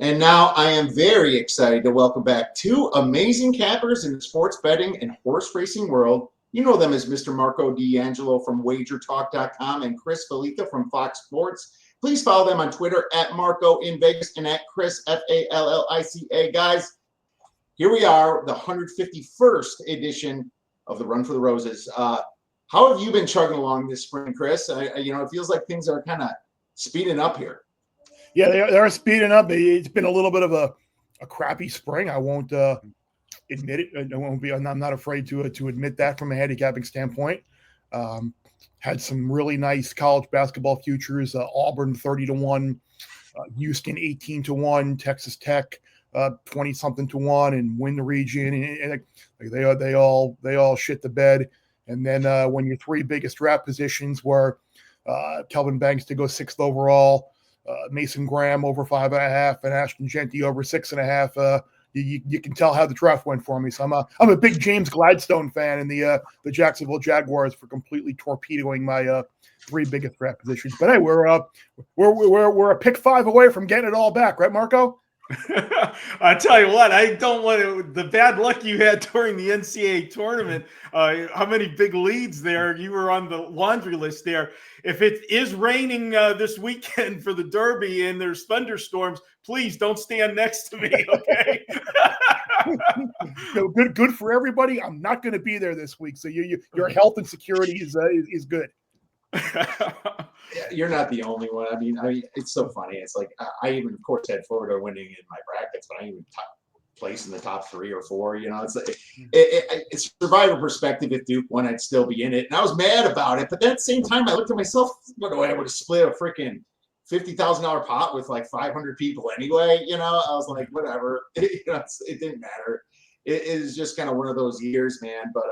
And now I am very excited to welcome back two amazing cappers in the sports betting and horse racing world. You know them as Mr. Marco D'Angelo from Wagertalk.com and Chris Fallica from Fox Sports. Please follow them on Twitter at Marco in Vegas and at Chris Fallica. Guys, here we are, the 151st edition of the Run for the Roses. How have you been chugging along this spring, Chris? It feels like things are kind of speeding up here. Yeah, they're speeding up. It's been a little bit of a crappy spring. I won't admit it. I'm not afraid to admit that from a handicapping standpoint. Had some really nice college basketball futures. Auburn 30-1, Houston 18-1, Texas Tech 20-something to 1, and win the region. And they all shit the bed. And then when your three biggest draft positions were Kelvin Banks to go 6th overall, Mason Graham over 5.5, and Ashton Genty over 6.5. You can tell how the draft went for me. So I'm a big James Gladstone fan, and the Jacksonville Jaguars for completely torpedoing my three biggest draft positions. But hey, we're a pick 5 away from getting it all back, right, Marco? I tell you what, I don't want to. The bad luck you had during the NCAA tournament, how many big leads there? You were on the laundry list there. If it is raining this weekend for the Derby and there's thunderstorms, please don't stand next to me, okay? Good for everybody. I'm not going to be there this week, so your health and security is good. You're not the only one. I mean, it's so funny. It's like I even, of course, had Florida winning in my brackets, but I even place in the top 3 or 4. It's like it's survivor perspective. If Duke won, I'd still be in it, and I was mad about it. But at the same time, I looked at myself. What do I would have split a freaking $50,000 pot with like 500 people anyway? I was like, whatever. It didn't matter. It is just kind of one of those years, man. But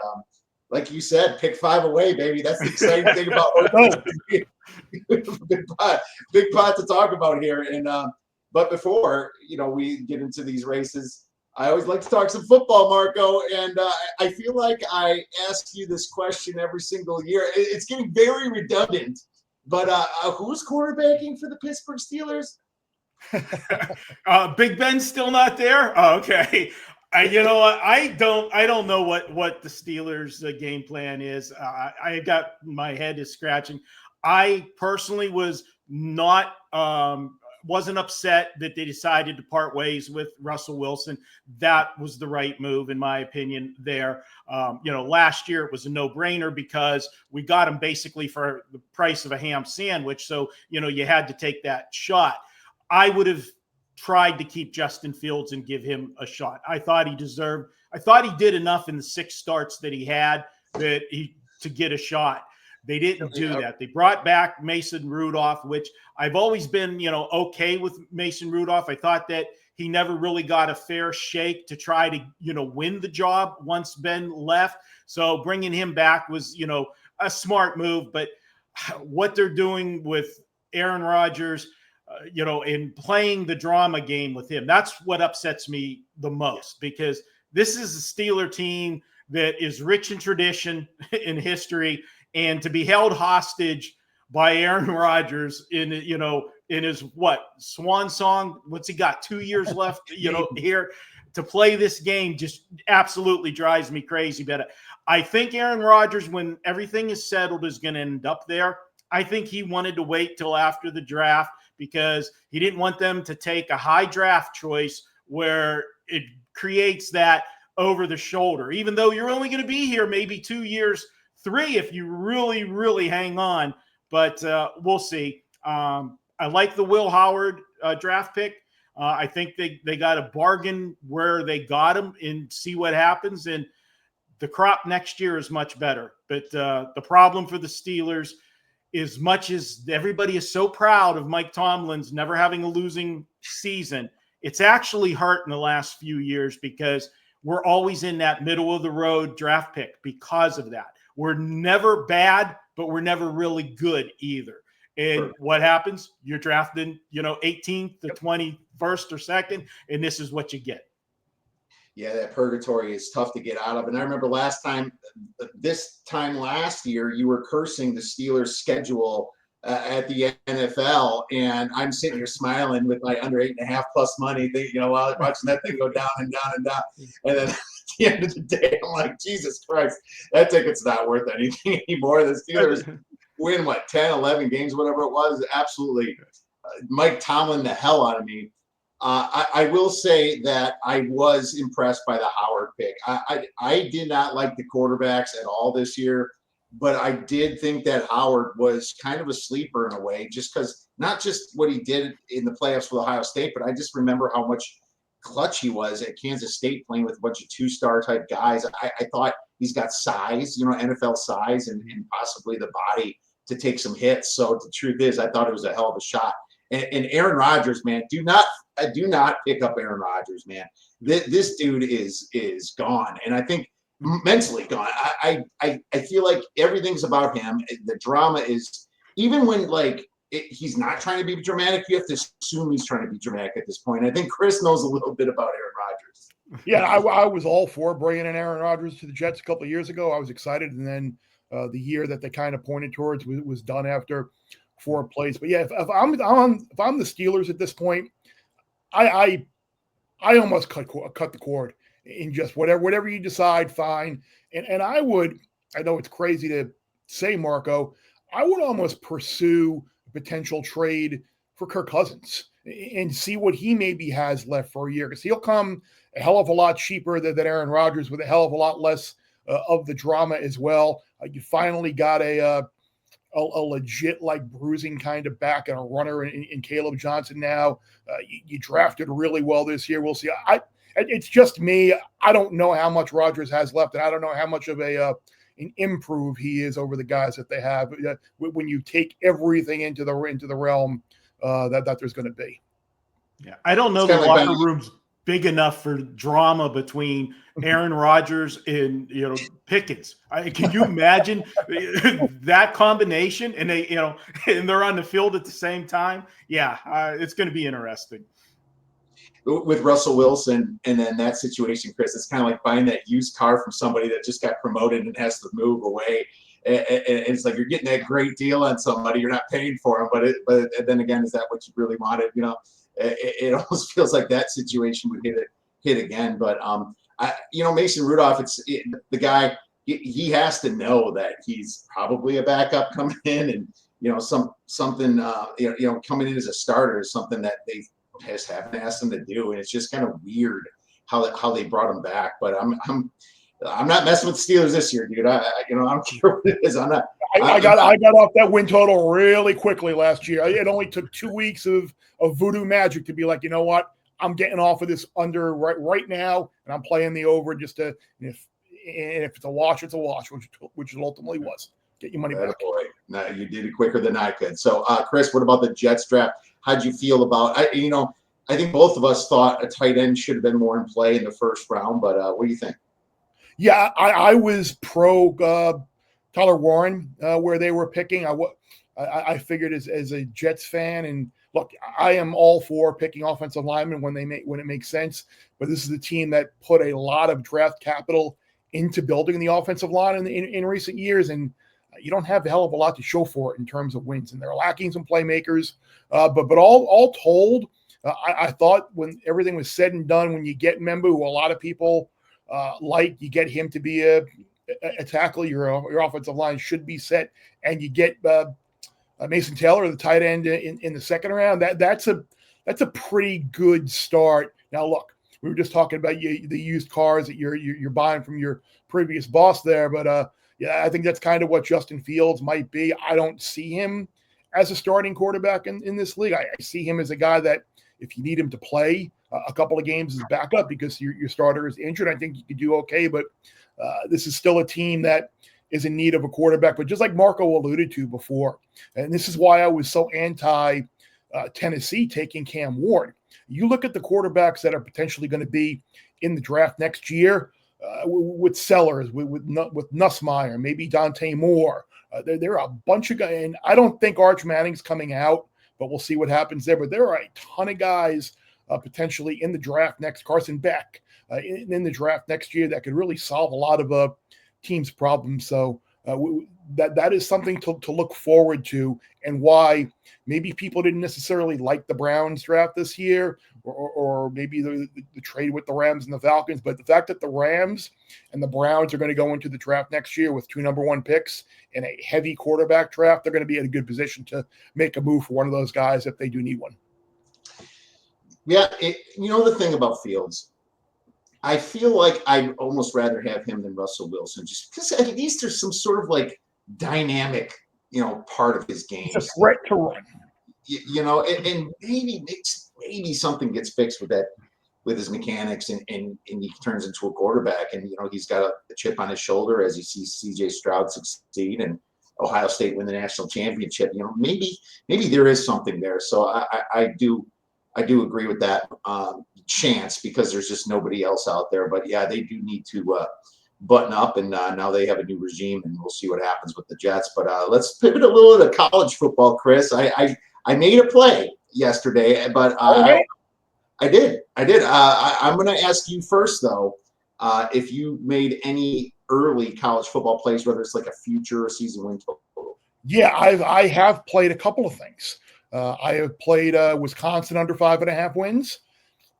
like you said, pick 5 away, baby. That's the exciting thing about big pot to talk about here. And but before we get into these races, I always like to talk some football, Marco. And I feel like I ask you this question every single year. It's getting very redundant. But who's quarterbacking for the Pittsburgh Steelers? Big Ben's still not there. Oh, okay. I don't know what the Steelers' game plan is. I got my head is scratching. I personally was not wasn't upset that they decided to part ways with Russell Wilson. That was the right move, in my opinion. There, last year it was a no-brainer because we got him basically for the price of a ham sandwich. So you had to take that shot. I would have tried to keep Justin Fields and give him a shot. I thought he did enough in the 6 starts that he had to get a shot. They didn't do that. They brought back Mason Rudolph, which I've always been, okay with Mason Rudolph. I thought that he never really got a fair shake to try to, win the job once Ben left. So bringing him back was, a smart move. But what they're doing with Aaron Rodgers, in playing the drama game with him, that's what upsets me the most, because this is a Steeler team that is rich in tradition, in history, and to be held hostage by Aaron Rodgers in his swan song. What's he got? 2 years left, here to play this game just absolutely drives me crazy. But I think Aaron Rodgers, when everything is settled, is going to end up there. I think he wanted to wait till after the draft because he didn't want them to take a high draft choice where it creates that over the shoulder, even though you're only going to be here maybe 2 years, 3 if you really, really hang on. But we'll see. I like the Will Howard draft pick. I think they got a bargain where they got him, and see what happens. And the crop next year is much better. But the problem for the Steelers, as much as everybody is so proud of Mike Tomlin's never having a losing season, it's actually hurt in the last few years because we're always in that middle of the road draft pick because of that. We're never bad, but we're never really good either. And what happens? You're drafted, 18th to 21st or 2nd, and this is what you get. Yeah, that purgatory is tough to get out of. And I remember this time last year, you were cursing the Steelers' schedule at the NFL, and I'm sitting here smiling with my under 8.5 plus money, while watching that thing go down and down and down. And then at the end of the day, I'm like, Jesus Christ, that ticket's not worth anything anymore. The Steelers win 10, 11 games, whatever it was. Absolutely, Mike Tomlin the hell out of me. I will say that I was impressed by the Howard pick. I did not like the quarterbacks at all this year. But I did think that Howard was kind of a sleeper in a way, just because not just what he did in the playoffs with Ohio State, but I just remember how much clutch he was at Kansas State playing with a bunch of 2-star type guys. I thought he's got size, NFL size and possibly the body to take some hits. So the truth is, I thought it was a hell of a shot. And Aaron Rodgers, man, do not pick up Aaron Rodgers, man. This dude is gone. And I think mentally gone. I feel like everything's about him. The drama is, even when he's not trying to be dramatic, you have to assume he's trying to be dramatic at this point. I think Chris knows a little bit about Aaron Rodgers. Yeah, I was all for bringing in Aaron Rodgers to the Jets a couple of years ago. I was excited, and then the year that they kind of pointed towards was done after 4 plays. But yeah, if I'm the Steelers at this point, I almost cut the cord. In just whatever you decide, fine. And I know it's crazy to say, Marco, I would almost pursue a potential trade for Kirk Cousins and see what he maybe has left for a year, because he'll come a hell of a lot cheaper than Aaron Rodgers, with a hell of a lot less of the drama as well. You finally got a legit bruising kind of back and a runner in Caleb Johnson now. You drafted really well this year. We'll see. It's just me. I don't know how much Rodgers has left, and I don't know how much of an improve he is over the guys that they have when you take everything into the realm that there's going to be. Yeah, I don't know the locker room's big enough for drama between Aaron Rodgers and Pickens. Can you imagine that combination? And they're on the field at the same time. Yeah, it's going to be interesting. With Russell Wilson and then that situation, Chris, it's kind of like buying that used car from somebody that just got promoted and has to move away. And it's like you're getting that great deal on somebody, you're not paying for them, but then again, is that what you really wanted? It almost feels like that situation would hit again. But Mason Rudolph, the guy. He has to know that he's probably a backup coming in, and something coming in as a starter is something that they just haven't asked him to do, and it's just kind of weird how they brought him back. But I'm not messing with the Steelers this year, dude. I don't care what it is. I got off that win total really quickly last year. It only took 2 weeks of voodoo magic to be like, you know what, I'm getting off of this under right now, and I'm playing the over just to, if it's a wash, it's a wash, which it ultimately was. Get your money back. Boy, no, you did it quicker than I could. So, Chris, what about the Jets draft? How'd you feel about? I think both of us thought a tight end should have been more in play in the first round. But what do you think? Yeah, I was pro Tyler Warren where they were picking. I figured as a Jets fan, and look, I am all for picking offensive linemen when it makes sense. But this is a team that put a lot of draft capital into building the offensive line in recent years, and you don't have a hell of a lot to show for it in terms of wins, and they're lacking some playmakers. But all told, I thought when everything was said and done, when you get Membu, who a lot of people you get him to be a tackle, your offensive line should be set, and you get Mason Taylor, the tight end, in the second round. That's a pretty good start. Now, look, we were just talking about the used cars that you're buying from your previous boss there, but yeah, I think that's kind of what Justin Fields might be. I don't see him as a starting quarterback in this league. I see him as a guy that if you need him to play a couple of games as backup because your starter is injured, I think you could do okay. But this is still a team that is in need of a quarterback. But just like Marco alluded to before, and this is why I was so anti Tennessee taking Cam Ward. You look at the quarterbacks that are potentially going to be in the draft next year. With Sellers, with Nussmeier, maybe Dante Moore. There are a bunch of guys, and I don't think Arch Manning's coming out, but we'll see what happens there. But there are a ton of guys potentially in the draft next. Carson Beck in the draft next year that could really solve a lot of teams' problems. So That is something to look forward to, and why maybe people didn't necessarily like the Browns draft this year, or maybe the trade with the Rams and the Falcons. But the fact that the Rams and the Browns are going to go into the draft next year with 2 number 1 picks in a heavy quarterback draft, they're going to be in a good position to make a move for one of those guys if they do need one. Yeah, the thing about Fields, I feel like I'd almost rather have him than Russell Wilson, just because at least there's some sort of like dynamic, part of his game. It's a threat to run. And maybe something gets fixed with his mechanics, and he turns into a quarterback, and he's got a chip on his shoulder as he sees C.J. Stroud succeed and Ohio State win the national championship. Maybe there is something there. So I do agree with that chance, because there's just nobody else out there. But yeah, they do need to button up, and now they have a new regime, and we'll see what happens with the Jets. But let's pivot a little to college football, Chris. I made a play yesterday, but I did. I'm going to ask you first, though, if you made any early college football plays, whether it's like a future or season win total. Yeah, I have played a couple of things. I have played Wisconsin under 5.5 wins.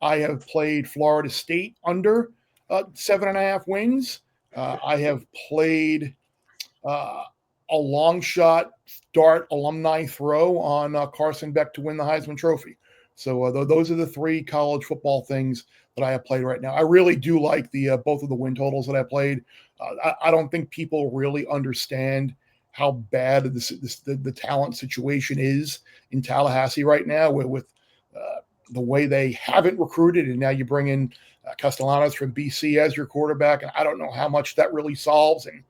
I have played Florida State under 7.5 wins. I have played a long shot dart alumni throw on Carson Beck to win the Heisman Trophy. So those are the 3 college football things that I have played right now. I really do like the both of the win totals that I played. I don't think people really understand how bad the talent situation is in Tallahassee right now with the way they haven't recruited, and now you bring in Castellanos from BC as your quarterback, and I don't know how much that really solves. And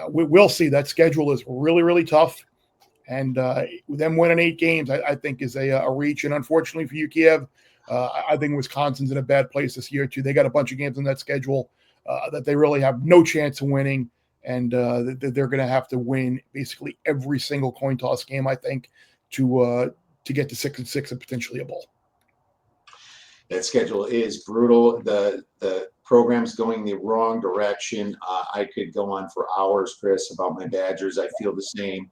we'll see. That schedule is really, really tough. And them winning 8 games, I think, is a reach. And unfortunately for you, Kiev, I think Wisconsin's in a bad place this year, too. They got a bunch of games on that schedule that they really have no chance of winning. And they're going to have to win basically every single coin toss game, I think, to get to 6-6 and potentially a bowl. That schedule is brutal. The program's going the wrong direction. I could go on for hours, Chris, about my Badgers. I feel the same.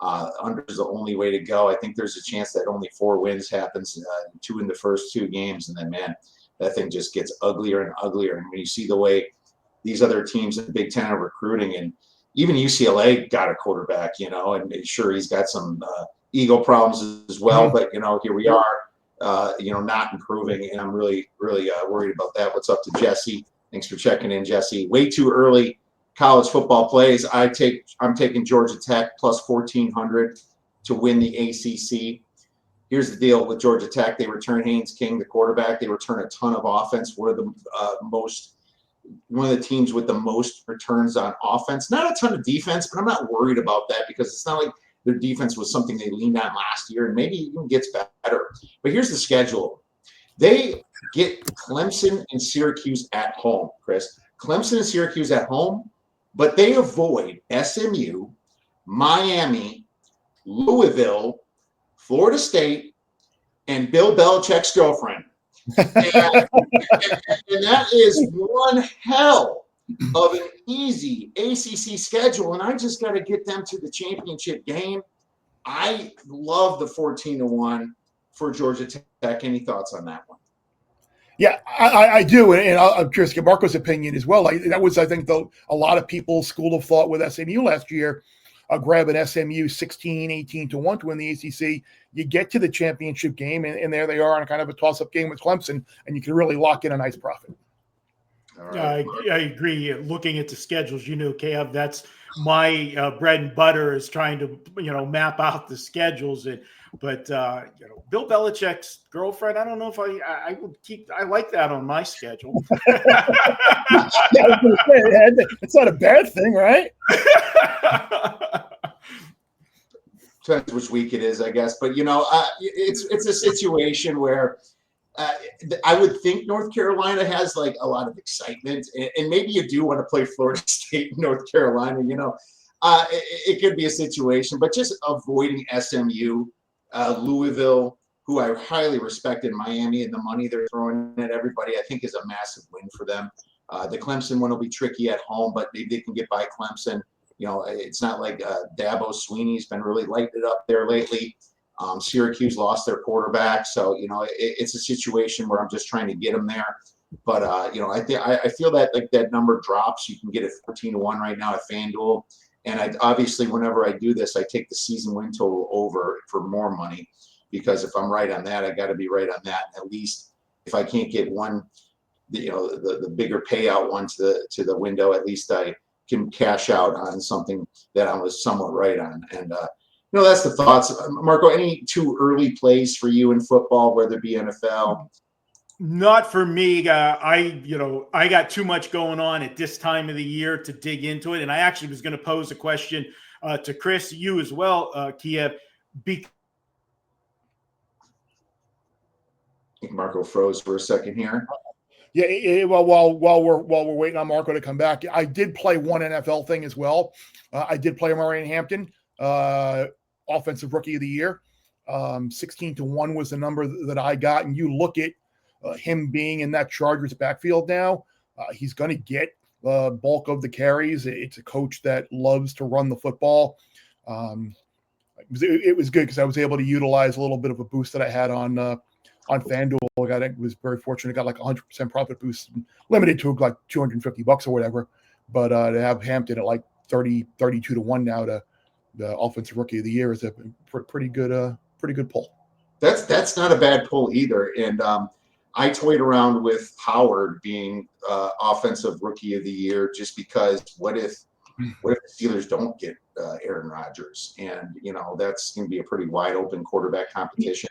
Under is the only way to go. I think there's a chance that only 4 wins happens, 2 in the first 2 games, and then, man, that thing just gets uglier and uglier. And when you see the way these other teams in the Big Ten are recruiting, and even UCLA got a quarterback, and sure, he's got some ego problems as well, but, here we are, not improving, and I'm really, really worried about that. What's up to Jesse? Thanks for checking in, Jesse. Way too early college football plays. I'm taking Georgia Tech plus 1,400 to win the ACC. Here's the deal with Georgia Tech. They return Haynes King, the quarterback. They return a ton of offense. One of the teams with the most returns on offense. Not a ton of defense, but I'm not worried about that, because it's not like their defense was something they leaned on last year, and maybe even gets better. But here's the schedule. They get Clemson and Syracuse at home, Chris. Clemson and Syracuse at home, but they avoid SMU, Miami, Louisville, Florida State, and Bill Belichick's girlfriend. And that is one hell of an easy ACC schedule, and I just got to get them to the championship game. I love the 14-1 for Georgia Tech. Any thoughts on that one? Yeah, I do, and I'm curious to get Marco's opinion as well. That was, I think, a lot of people's school of thought with SMU last year, grabbing SMU 16-18 to 1 to win the ACC. You get to the championship game, and there they are in kind of a toss-up game with Clemson, and you can really lock in a nice profit. Right. I agree. Looking at the schedules, Kev, that's my bread and butter, is trying to, map out the schedules. But Bill Belichick's girlfriend, I don't know if I would keep. I like that on my schedule. Yeah, I was gonna say, it's not a bad thing, right? Depends which week it is, I guess. But it's a situation where I would think North Carolina has like a lot of excitement, and maybe you do want to play Florida State and North Carolina. It could be a situation, but just avoiding SMU, Louisville, who I highly respect in Miami, and the money they're throwing at everybody, I think is a massive win for them. The Clemson one will be tricky at home, but maybe they can get by Clemson. It's not like Dabo Sweeney's been really lighting it up there lately. Syracuse lost their quarterback, so it's a situation where I'm just trying to get them there. But I feel that like that number drops. You can get it 14-1 right now at FanDuel, and obviously whenever I do this, I take the season win total over for more money, because if I'm right on that, I got to be right on that. At least if I can't get one, the bigger payout one to the window, at least I can cash out on something that I was somewhat right on. And that's the thoughts. Marco, any too early plays for you in football, whether it be NFL? Not for me. I got too much going on at this time of the year to dig into it. And I actually was going to pose a question to Chris, you as well, Kiev. I think Marco froze for a second here. Yeah, well, while we're waiting on Marco to come back, I did play one NFL thing as well. I did play Murray Hampton, offensive rookie of the year. 16-1 was the number that I got, and you look at him being in that Chargers backfield now. He's going to get bulk of the carries. It's a coach that loves to run the football. It was good because I was able to utilize a little bit of a boost that I had on FanDuel. I was very fortunate. Got like 100% profit boost, limited to like $250 or whatever. But to have Hampton at like 32-1 now to the offensive rookie of the year is a pretty good pull. That's not a bad pull either. And I toyed around with Howard being offensive rookie of the year just because what if the Steelers don't get Aaron Rodgers? And that's going to be a pretty wide open quarterback competition.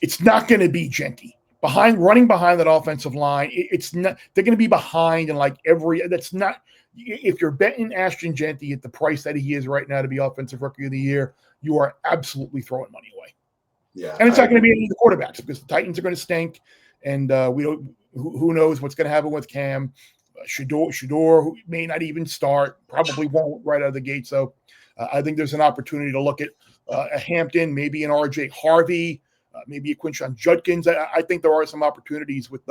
It's not going to be Genty running behind that offensive line. It's not. They're going to be behind in like every. That's not. If you're betting Ashton Genty at the price that he is right now to be offensive rookie of the year, you are absolutely throwing money away. Yeah, and it's not going to be any of the quarterbacks because the Titans are going to stink, and we don't. Who knows what's going to happen with Cam? Shador, who may not even start, probably won't right out of the gate. So I think there's an opportunity to look at a Hampton, maybe an RJ Harvey. Maybe a Quinshon Judkins. I think there are some opportunities with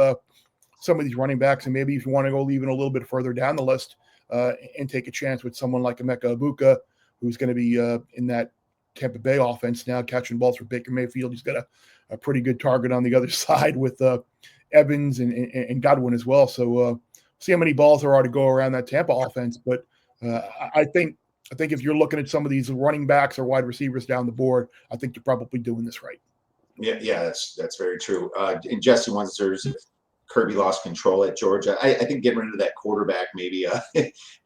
some of these running backs, and maybe if you want to go even a little bit further down the list and take a chance with someone like Emeka Ibuka, who's going to be in that Tampa Bay offense now, catching balls for Baker Mayfield. He's got a pretty good target on the other side with Evans and Godwin as well. So see how many balls there are to go around that Tampa offense. But I think if you're looking at some of these running backs or wide receivers down the board, I think you're probably doing this right. Yeah, that's very true. And Jesse wonders if Kirby lost control at Georgia. I think getting rid of that quarterback, maybe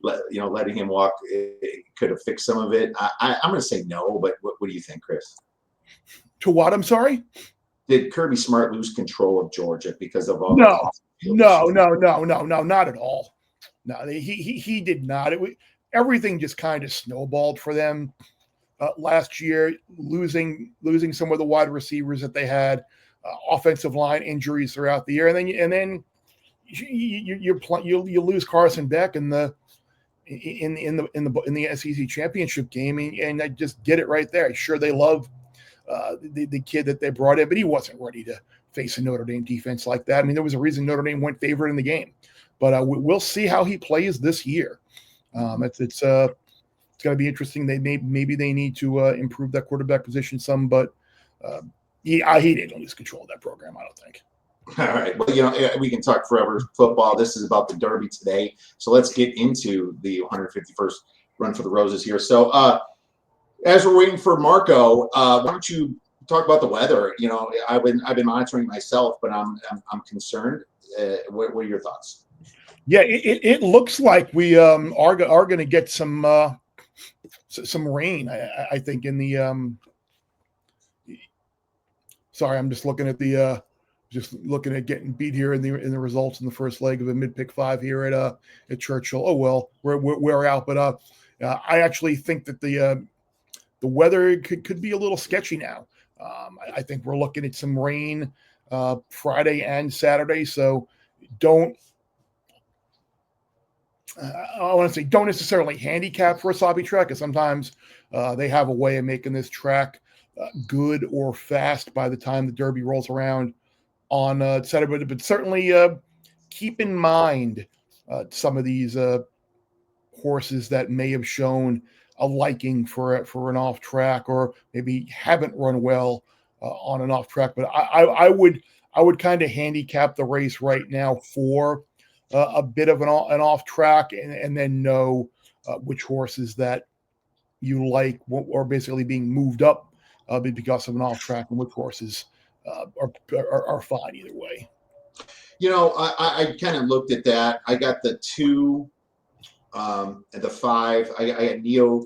letting him walk, it could have fixed some of it. I'm going to say no, but what do you think, Chris? To what? I'm sorry. Did Kirby Smart lose control of Georgia because of all? No, not at all. No, he did not. Everything just kind of snowballed for them. Last year, losing some of the wide receivers that they had, offensive line injuries throughout the year, and then you lose Carson Beck in the SEC championship game, and I just get it right there. Sure, they love the kid that they brought in, but he wasn't ready to face a Notre Dame defense like that. I mean, there was a reason Notre Dame went favorite in the game, but we'll see how he plays this year. It's going to be interesting. Maybe they need to improve that quarterback position some, but he didn't lose control of that program, I don't think. All right. Well, we can talk forever football. This is about the Derby today, so let's get into the 151st Run for the Roses here. So as we're waiting for Marco, why don't you talk about the weather? I've been monitoring myself, but I'm concerned. What are your thoughts? Yeah, it looks like we are going to get some rain. I think in the sorry, I'm just looking at getting beat here in the results in the first leg of a mid-pick 5 here at Churchill. Oh well, we're out, but I actually think that the weather could be a little sketchy now. I think we're looking at some rain Friday and Saturday, so don't necessarily handicap for a sloppy track, because sometimes they have a way of making this track good or fast by the time the Derby rolls around on Saturday. But certainly keep in mind some of these horses that may have shown a liking for an off track, or maybe haven't run well on an off track. But I would kind of handicap the race right now for a bit of an off track, and then know which horses that you like or basically being moved up because of an off track, and which horses are fine either way. I kind of looked at that. I got the 2, the 5. I got Neoquos.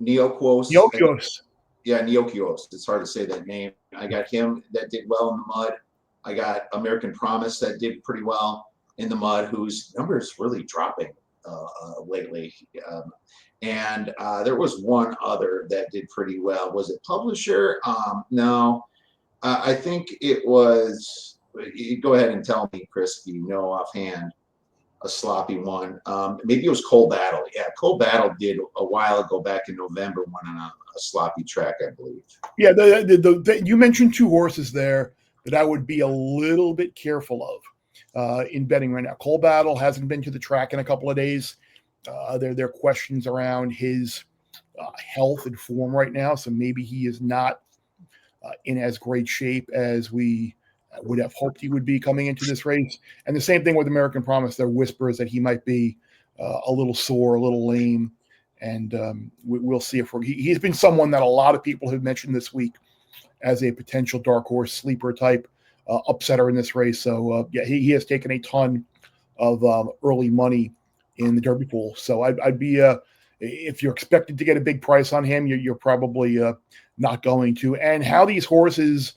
Neoquios. Yeah, Neoquios. It's hard to say that name. I got him that did well in the mud. I got American Promise that did pretty well in the mud, whose number is really dropping lately. And there was one other that did pretty well. Was it Publisher? No. I think it was. Go ahead and tell me, Chris, if you know offhand a sloppy one. Maybe it was Cold Battle. Yeah, Cold Battle did a while ago, back in November, went on a sloppy track, I believe. Yeah, you mentioned 2 horses there that I would be a little bit careful of in betting right now. Cold Battle hasn't been to the track in a couple of days. There are questions around his health and form right now, so maybe he is not in as great shape as we would have hoped he would be coming into this race. And the same thing with American Promise. There are whispers that he might be a little sore, a little lame, and we'll see if he's been someone that a lot of people have mentioned this week as a potential dark horse sleeper type upsetter in this race. So he has taken a ton of early money in the Derby pool. So I'd be if you're expected to get a big price on him, you're probably not going to. And how these horses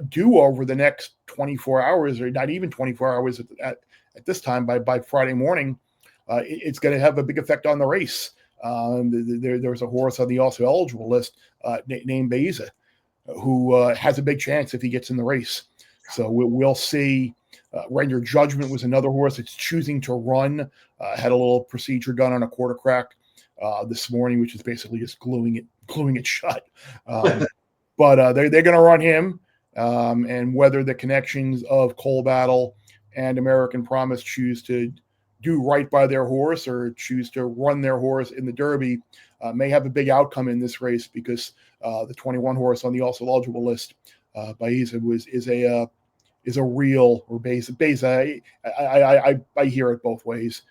do over the next 24 hours, or not even 24 hours at this time, by Friday morning, it's going to have a big effect on the race. There's a horse on the also eligible list named Beza, who has a big chance if he gets in the race. So we'll see. Render Judgment was another horse that's choosing to run. Had a little procedure done on a quarter crack this morning, which is basically just gluing it shut. But they're going to run him, and whether the connections of Cold Battle and American Promise choose to do right by their horse or choose to run their horse in the Derby may have a big outcome in this race, because the 21 horse on the also eligible list, Baeza, is a real, or Beza. I hear it both ways,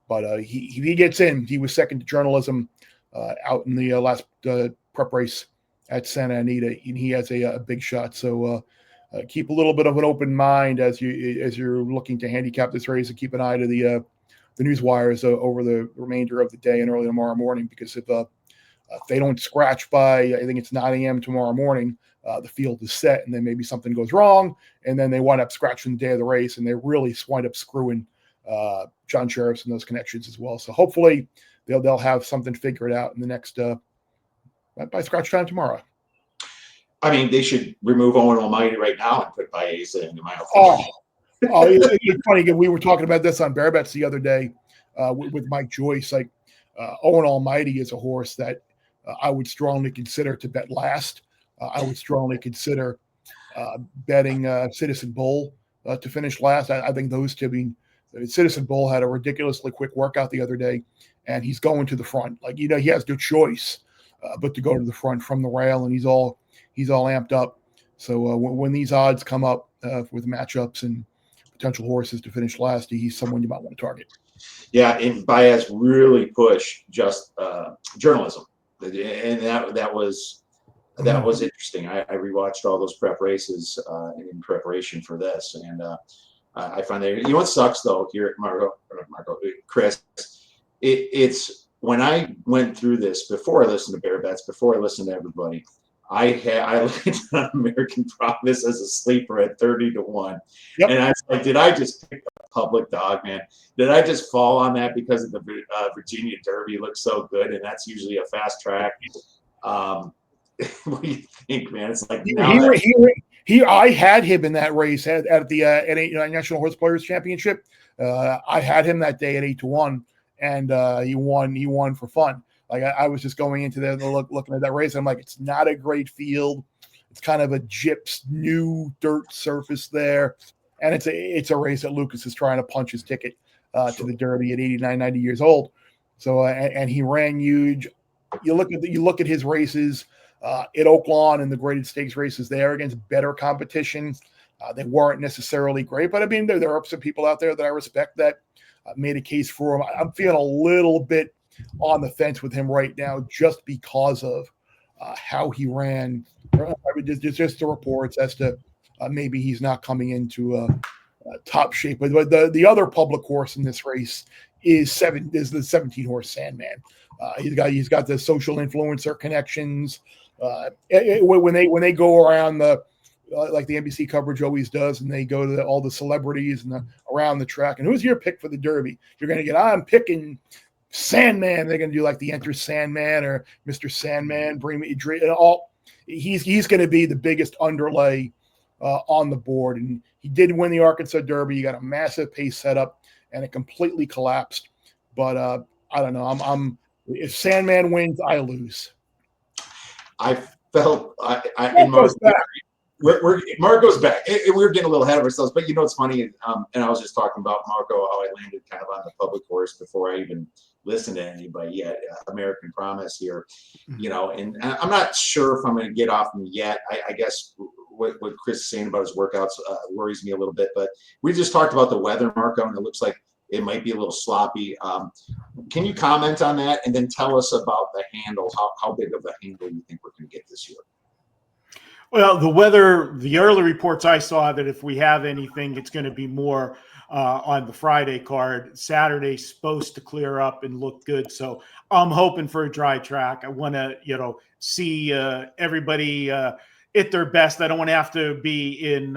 but if he gets in, he was second to Journalism out in the last prep race at Santa Anita, and he has a big shot. So keep a little bit of an open mind as you're looking to handicap this race, and keep an eye to the news wires over the remainder of the day and early tomorrow morning, because if they don't scratch by, I think it's 9 a.m. tomorrow morning, the field is set, and then maybe something goes wrong, and then they wind up scratching the day of the race, and they really wind up screwing John Sheriffs and those connections as well. So hopefully they'll have something figured out in the next by scratch time tomorrow. I mean, they should remove Owen Almighty right now and put Baeza in my opinion. It's funny. We were talking about this on Bear Bets the other day with Mike Joyce. Like Owen Almighty is a horse that I would strongly consider to bet last. I would strongly consider betting Citizen Bull to finish last. I think those two. I mean, Citizen Bull had a ridiculously quick workout the other day, and he's going to the front. Like, he has no choice but to go to the front from the rail, and he's all amped up. So when these odds come up with matchups and potential horses to finish last, he's someone you might want to target. Yeah, and Baez really pushed just journalism, and that was interesting. I rewatched all those prep races in preparation for this, and I find that, what sucks though here at Chris, it's when I went through this before I listened to Bear Bets, before I listened to everybody, I looked at American Promise as a sleeper at 30-1, yep. And I was like, did I just pick a public dog, man? Did I just fall on that because of the Virginia Derby looks so good, and that's usually a fast track? What do you think, man? It's like I had him in that race at the National Horse Players Championship. I had him that day at 8-1, and he won for fun. Like I was just going into there looking at that race. I'm like, it's not a great field. It's kind of a gyps new dirt surface there, and it's a race that Lucas is trying to punch his ticket to the Derby at 89, 90 years old. So and he ran huge. You look at his races at Oaklawn and the graded stakes races there against better competition. They weren't necessarily great, but I mean there are some people out there that I respect that made a case for him. I'm feeling a little bit on the fence with him right now, just because of how he ran. I mean, just the reports as to maybe he's not coming into top shape. But the other public horse in this race is the 17 horse Sandman. He's got the social influencer connections. When they go around like the NBC coverage always does, and they go to all the celebrities and around the track. And who's your pick for the Derby? You're going to get, I'm picking Sandman. They're going to do like the Enter Sandman or Mr. Sandman. Bring me all. He's going to be the biggest underlay on the board. And he did win the Arkansas Derby. He got a massive pace setup, and it completely collapsed. But I don't know. If Sandman wins, I lose. I felt in Marco's back. We're getting a little ahead of ourselves, but it's funny. And I was just talking about Marco, how I landed kind of on the public horse before I even listened to anybody yet. American Promise here, and I'm not sure if I'm going to get off him yet. I guess what Chris is saying about his workouts worries me a little bit, but we just talked about the weather, Marco, and it looks like it might be a little sloppy. Can you comment on that, and then tell us about the handle? How big of a handle you think we're going to get this year? Well, the weather, the early reports I saw that if we have anything, it's going to be more on the Friday card. Saturday's supposed to clear up and look good. So I'm hoping for a dry track. I want to, see everybody at their best. I don't want to have to be in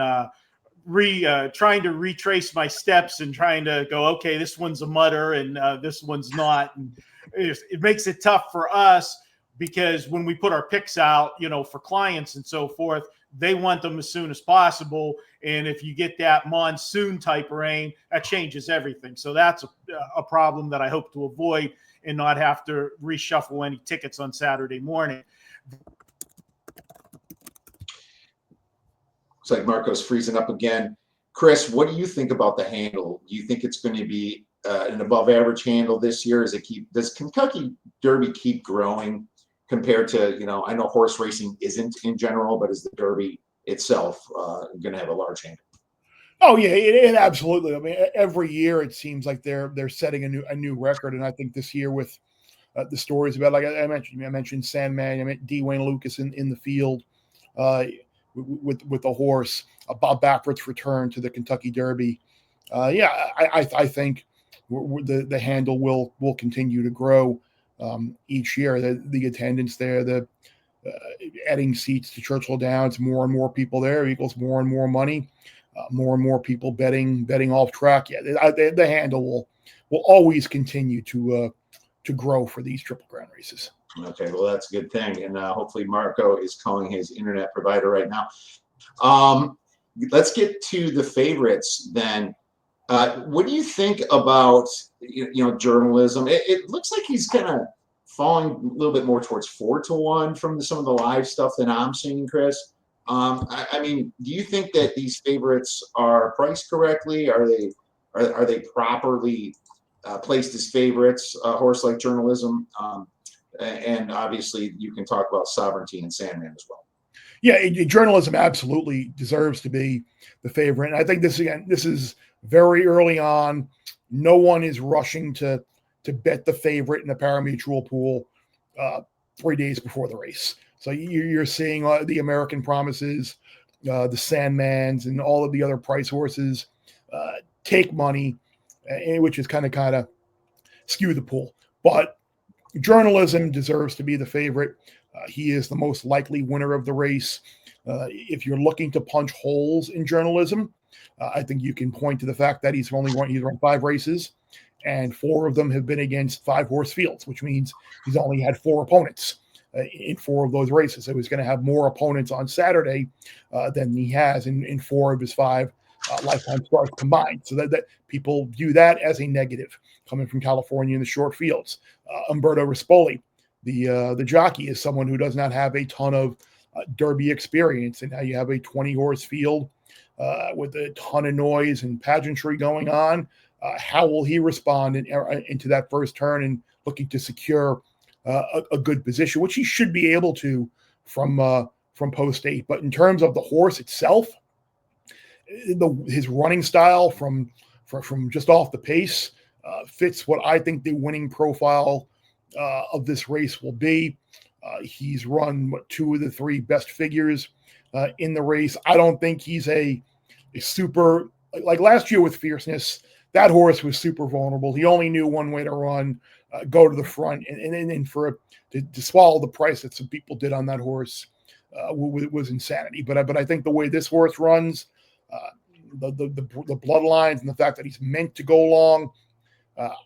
trying to retrace my steps and trying to go, okay, this one's a mutter and this one's not. And it makes it tough for us, because when we put our picks out, for clients and so forth, they want them as soon as possible. And if you get that monsoon type rain, that changes everything. So that's a problem that I hope to avoid and not have to reshuffle any tickets on Saturday morning. Looks like Marco's freezing up again. Chris, what do you think about the handle? Do you think it's going to be an above average handle this year? Does Kentucky Derby keep growing compared to, I know horse racing isn't in general, but is the Derby itself going to have a large handle? Oh yeah, it absolutely. I mean, every year it seems like they're setting a new record, and I think this year with the stories about, like I mentioned Sandman, I meant Dwayne Lucas in the field with the horse, Bob Baffert's return to the Kentucky Derby. I think the handle will continue to grow each year. The attendance there, the adding seats to Churchill Downs, more and more people there equals more and more money, more and more people betting off track. Yeah, the handle will always continue to grow for these Triple Crown races. Okay, well, that's a good thing. And hopefully Marco is calling his internet provider right now. Let's get to the favorites then. What do you think about, journalism? It looks like he's kind of falling a little bit more towards 4-1 from some of the live stuff that I'm seeing, Chris. I mean, do you think that these favorites are priced correctly? Are they properly placed as favorites? Horse like Journalism, and obviously you can talk about Sovereignty and Sandman as well. Yeah, Journalism absolutely deserves to be the favorite. And I think this is very early on. No one is rushing to bet the favorite in the parimutuel pool 3 days before the race. So you're seeing the American Promises, the Sandmans, and all of the other price horses take money, which is kind of skew the pool. But Journalism deserves to be the favorite. He is the most likely winner of the race. If you're looking to punch holes in Journalism, I think you can point to the fact that he's run 5 races, and 4 of them have been against 5-horse fields, which means he's only had 4 opponents in 4 of those races. So he's going to have more opponents on Saturday than he has in 4 of his 5 lifetime starts combined. So that people view that as a negative coming from California in the short fields. Umberto Rispoli, the jockey, is someone who does not have a ton of Derby experience, and now you have a 20-horse field with a ton of noise and pageantry going on. How will he respond into that first turn? And looking to secure a good position, which he should be able to from post 8. But in terms of the horse itself, his running style from just off the pace fits what I think the winning profile of this race will be. He's run 2 of the 3 best figures in the race. I don't think he's a super, like last year with Fierceness. That horse was super vulnerable. He only knew one way to run, go to the front, and for to swallow the price that some people did on that horse was insanity. But I think the way this horse runs, the bloodlines and the fact that he's meant to go long,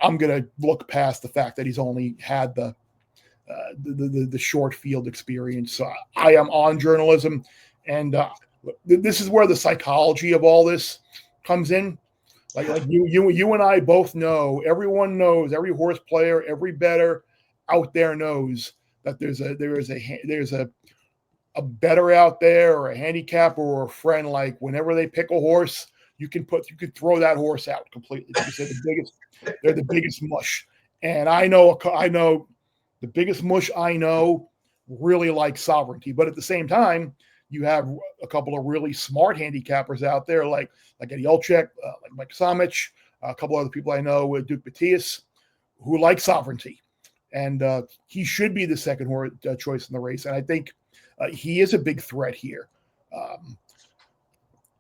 I'm gonna look past the fact that he's only had the short field experience. So I am on journalism, and this is where the psychology of all this comes in. Like you and I both know, everyone knows, every horse player, every bettor out there knows that there's a bettor out there or a handicapper or a friend. Like whenever they pick a horse, you can throw that horse out completely because they're the biggest mush. And I know the biggest mush I know really like Sovereignty, but at the same time, you have a couple of really smart handicappers out there, like Eddie Olczyk, like Mike Samich, a couple other people I know, Duke Batias, who like Sovereignty, and he should be the second horse choice in the race. And I think he is a big threat here.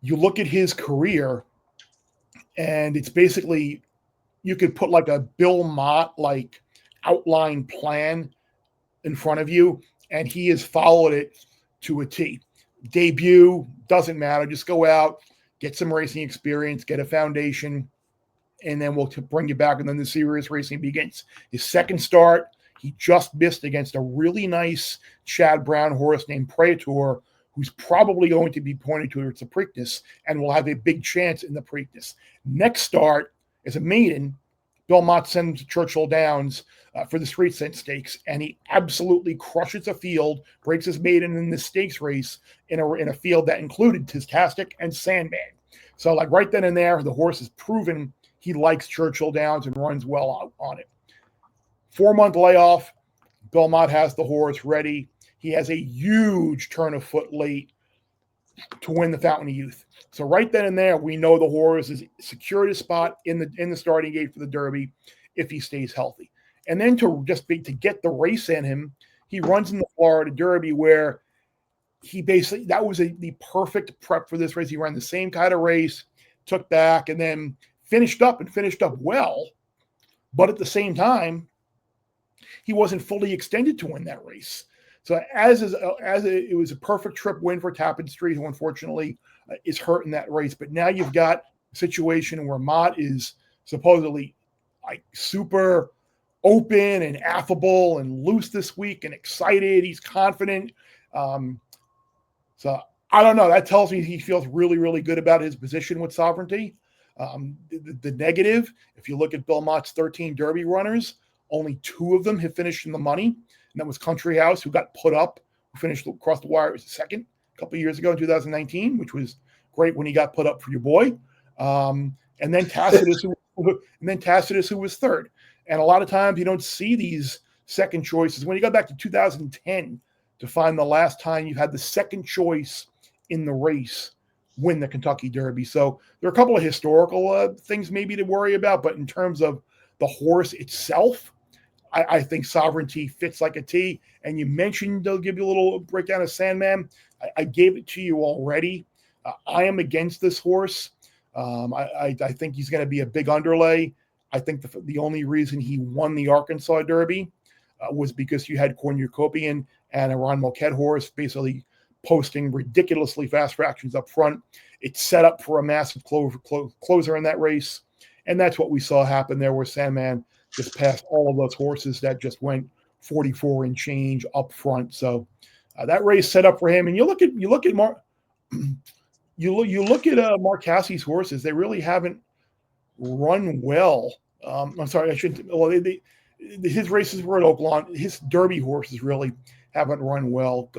You look at his career, and it's basically you could put like a Bill Mott like outline plan in front of you, and he has followed it to a T. Debut, doesn't matter. Just go out, get some racing experience, get a foundation, and then we'll bring you back, and then the serious racing begins. His second start, he just missed against a really nice Chad Brown horse named Praetor, who's probably going to be pointed towards the Preakness and will have a big chance in the Preakness. Next start is a maiden. Bill Mott sends to Churchill Downs for the Street Scent Stakes, and he absolutely crushes a field, breaks his maiden in the stakes race in a field that included Tistastic and Sandman. So like right then and there, the horse has proven he likes Churchill Downs and runs well on it. 4-month layoff, Bill Mott has the horse ready. He has a huge turn of foot late to win the Fountain of Youth. So right then and there, we know the horse is secured his spot in the starting gate for the Derby if he stays healthy. And then to get the race in him, he runs in the Florida Derby where he basically, that was the perfect prep for this race. He ran the same kind of race, took back, and then finished up well. But at the same time, he wasn't fully extended to win that race. So it was a perfect trip win for Tappan Street, who unfortunately is hurt in that race. But now you've got a situation where Mott is supposedly like super open and affable and loose this week and excited. He's confident. So I don't know. That tells me he feels really, really good about his position with Sovereignty. The negative, if you look at Bill Mott's 13 Derby runners, only 2 of them have finished in the money. And that was Country House, who got put up, who finished across the wire as a second a couple of years ago in 2019, which was great when he got put up for your boy. And then Tacitus, who was third. And a lot of times you don't see these second choices. When you go back to 2010 to find the last time you had the second choice in the race win the Kentucky Derby. So there are a couple of historical things maybe to worry about, but in terms of the horse itself, I think Sovereignty fits like a T. And you mentioned they'll give you a little breakdown of Sandman. I gave it to you already. I am against this horse. I think he's going to be a big underlay. I think the only reason he won the Arkansas Derby was because you had Cornucopian and a Ron Moquette horse basically posting ridiculously fast fractions up front. It's set up for a massive closer in that race. And that's what we saw happen there, where Sandman just passed all of those horses that just went 44 and change up front. So that race set up for him. And you look at Mark Cassie's horses; they really haven't run well. I'm sorry, I shouldn't. Well, his races were at Oaklawn. His Derby horses really haven't run well.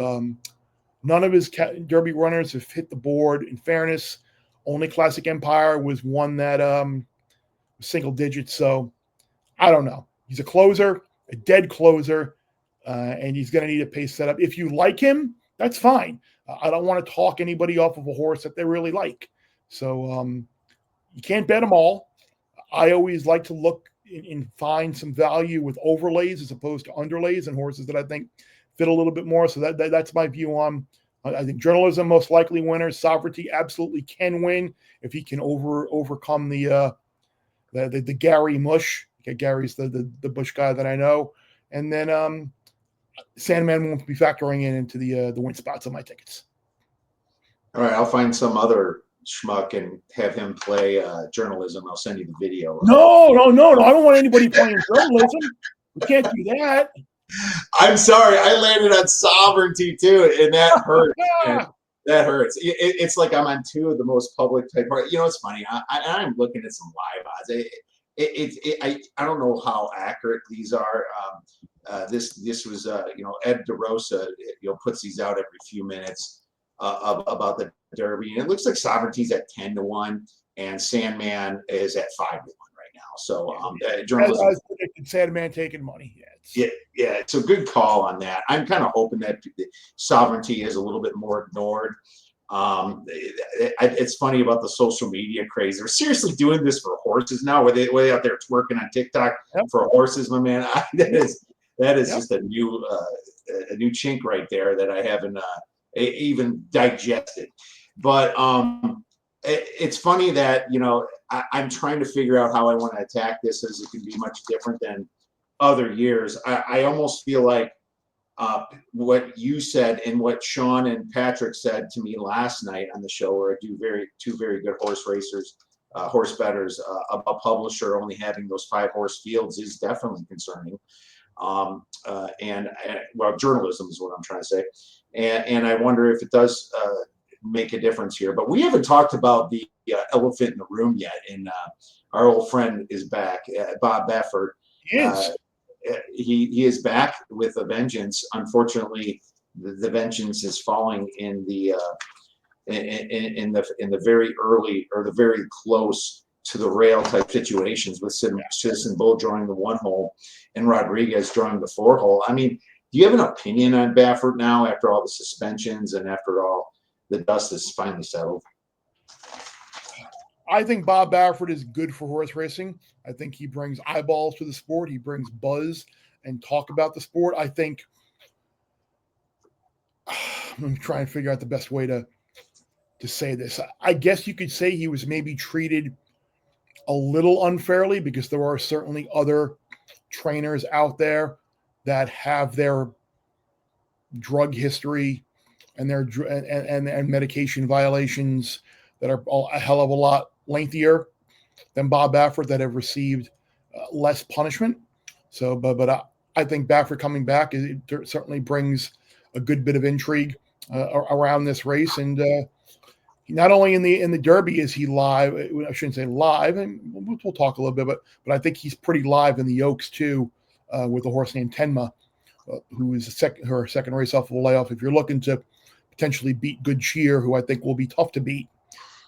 None of his Derby runners have hit the board. In fairness, only Classic Empire was one that single digits. So I don't know. He's a closer, a dead closer, and he's going to need a pace setup. If you like him, that's fine. I don't want to talk anybody off of a horse that they really like. So you can't bet them all. I always like to look and find some value with overlays as opposed to underlays and horses that I think fit a little bit more. So that's my view on. I think Journalism most likely winner. Sovereignty absolutely can win if he can overcome the Gary Mush. Okay, Gary's the Bush guy that I know, and then Sandman won't be factoring into the win spots on my tickets. All right, I'll find some other schmuck and have him play Journalism. I'll send you the video. No. I don't want anybody playing Journalism. We can't do that. I'm sorry. I landed on Sovereignty too, and that hurts. That hurts. It's like I'm on two of the most public type. You know, it's funny. I'm looking at some live odds. I don't know how accurate these are. This was Ed DeRosa puts these out every few minutes about the Derby, and it looks like Sovereignty's at 10-1, and Sandman is at 5-1 right now. So Journalism. As predicted, Sandman taking money. Yeah, it's a good call on that. I'm kind of hoping that Sovereignty is a little bit more ignored. It's funny about the social media craze. They're seriously doing this for horses now, where they out there twerking on TikTok for horses, my man. That is just a new chink right there that I haven't even digested. But it's funny that I'm trying to figure out how I want to attack this, as it can be much different than other years. I almost feel like what you said and what Sean and Patrick said to me last night on the show, where I do two very good horse racers, horse bettors, a publisher only having those 5-horse fields is definitely concerning. And Journalism is what I'm trying to say. And I wonder if it does make a difference here. But we haven't talked about the elephant in the room yet. And our old friend is back, Bob Baffert. He is back with a vengeance. Unfortunately, the vengeance is falling in the very early or the very close to the rail type situations, with Citizen Bull drawing the 1 hole and Rodriguez drawing the 4 hole. I mean, do you have an opinion on Baffert now, after all the suspensions and after all the dust is finally settled? I think Bob Baffert is good for horse racing. I think he brings eyeballs to the sport. He brings buzz and talk about the sport. I think I'm trying to figure out the best way to say this. I guess you could say he was maybe treated a little unfairly, because there are certainly other trainers out there that have their drug history and their and medication violations that are a hell of a lot lengthier than Bob Baffert, that have received less punishment. So, but I think Baffert coming back, it certainly brings a good bit of intrigue around this race. And not only in the Derby is he live, I shouldn't say live, and we'll talk a little bit, but I think he's pretty live in the Oaks too, with a horse named Tenma, who is her second race off of a layoff. If you're looking to potentially beat Good Cheer, who I think will be tough to beat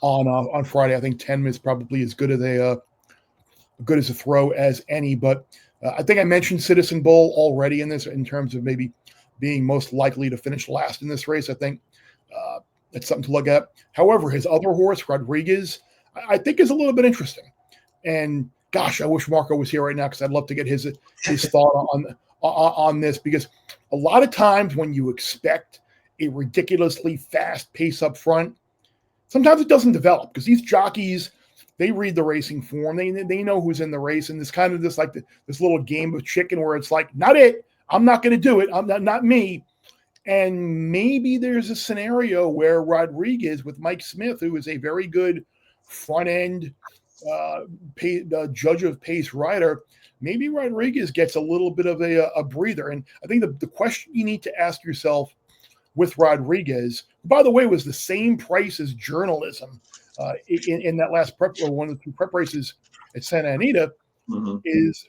on Friday, I think Tenma is probably as good as a throw as any. But I think I mentioned Citizen Bull already in this, in terms of maybe being most likely to finish last in this race. I think it's something to look at. However, his other horse, Rodriguez, I think is a little bit interesting. And gosh, I wish Marco was here right now, because I'd love to get his thought on this, because a lot of times when you expect a ridiculously fast pace up front, sometimes it doesn't develop, because these jockeys, they read the racing form. They know who's in the race, and this kind of this little game of chicken where it's like, not it. I'm not going to do it. I'm not me. And maybe there's a scenario where Rodriguez, with Mike Smith, who is a very good front end judge of pace rider, maybe Rodriguez gets a little bit of a breather. And I think the question you need to ask yourself with Rodriguez, by the way, was the same price as Journalism in that last prep, or one of the 2 prep races at Santa Anita, is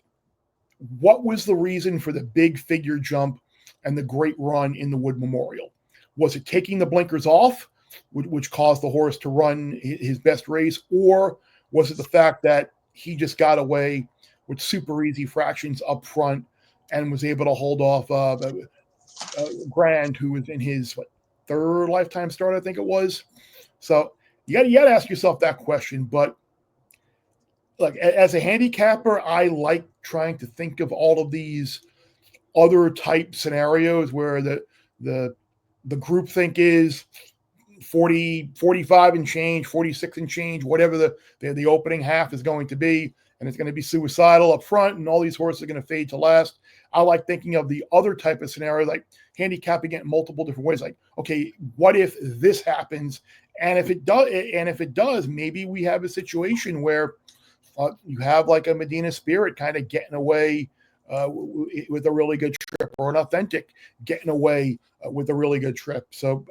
what was the reason for the big figure jump and the great run in the Wood Memorial? Was it taking the blinkers off, which caused the horse to run his best race, or was it the fact that he just got away with super easy fractions up front and was able to hold off Grand, who was in his third lifetime start, I think it was. So you got to ask yourself that question. But like as a handicapper, I like trying to think of all of these other type scenarios where the group think is 40, 45 and change, 46 and change, whatever the opening half is going to be. And it's going to be suicidal up front, and all these horses are going to fade to last. I like thinking of the other type of scenario, like handicapping it in multiple different ways. Like, okay, what if this happens? And if it does, maybe we have a situation where you have like a Medina Spirit kind of getting away with a really good trip, or an Authentic getting away with a really good trip. So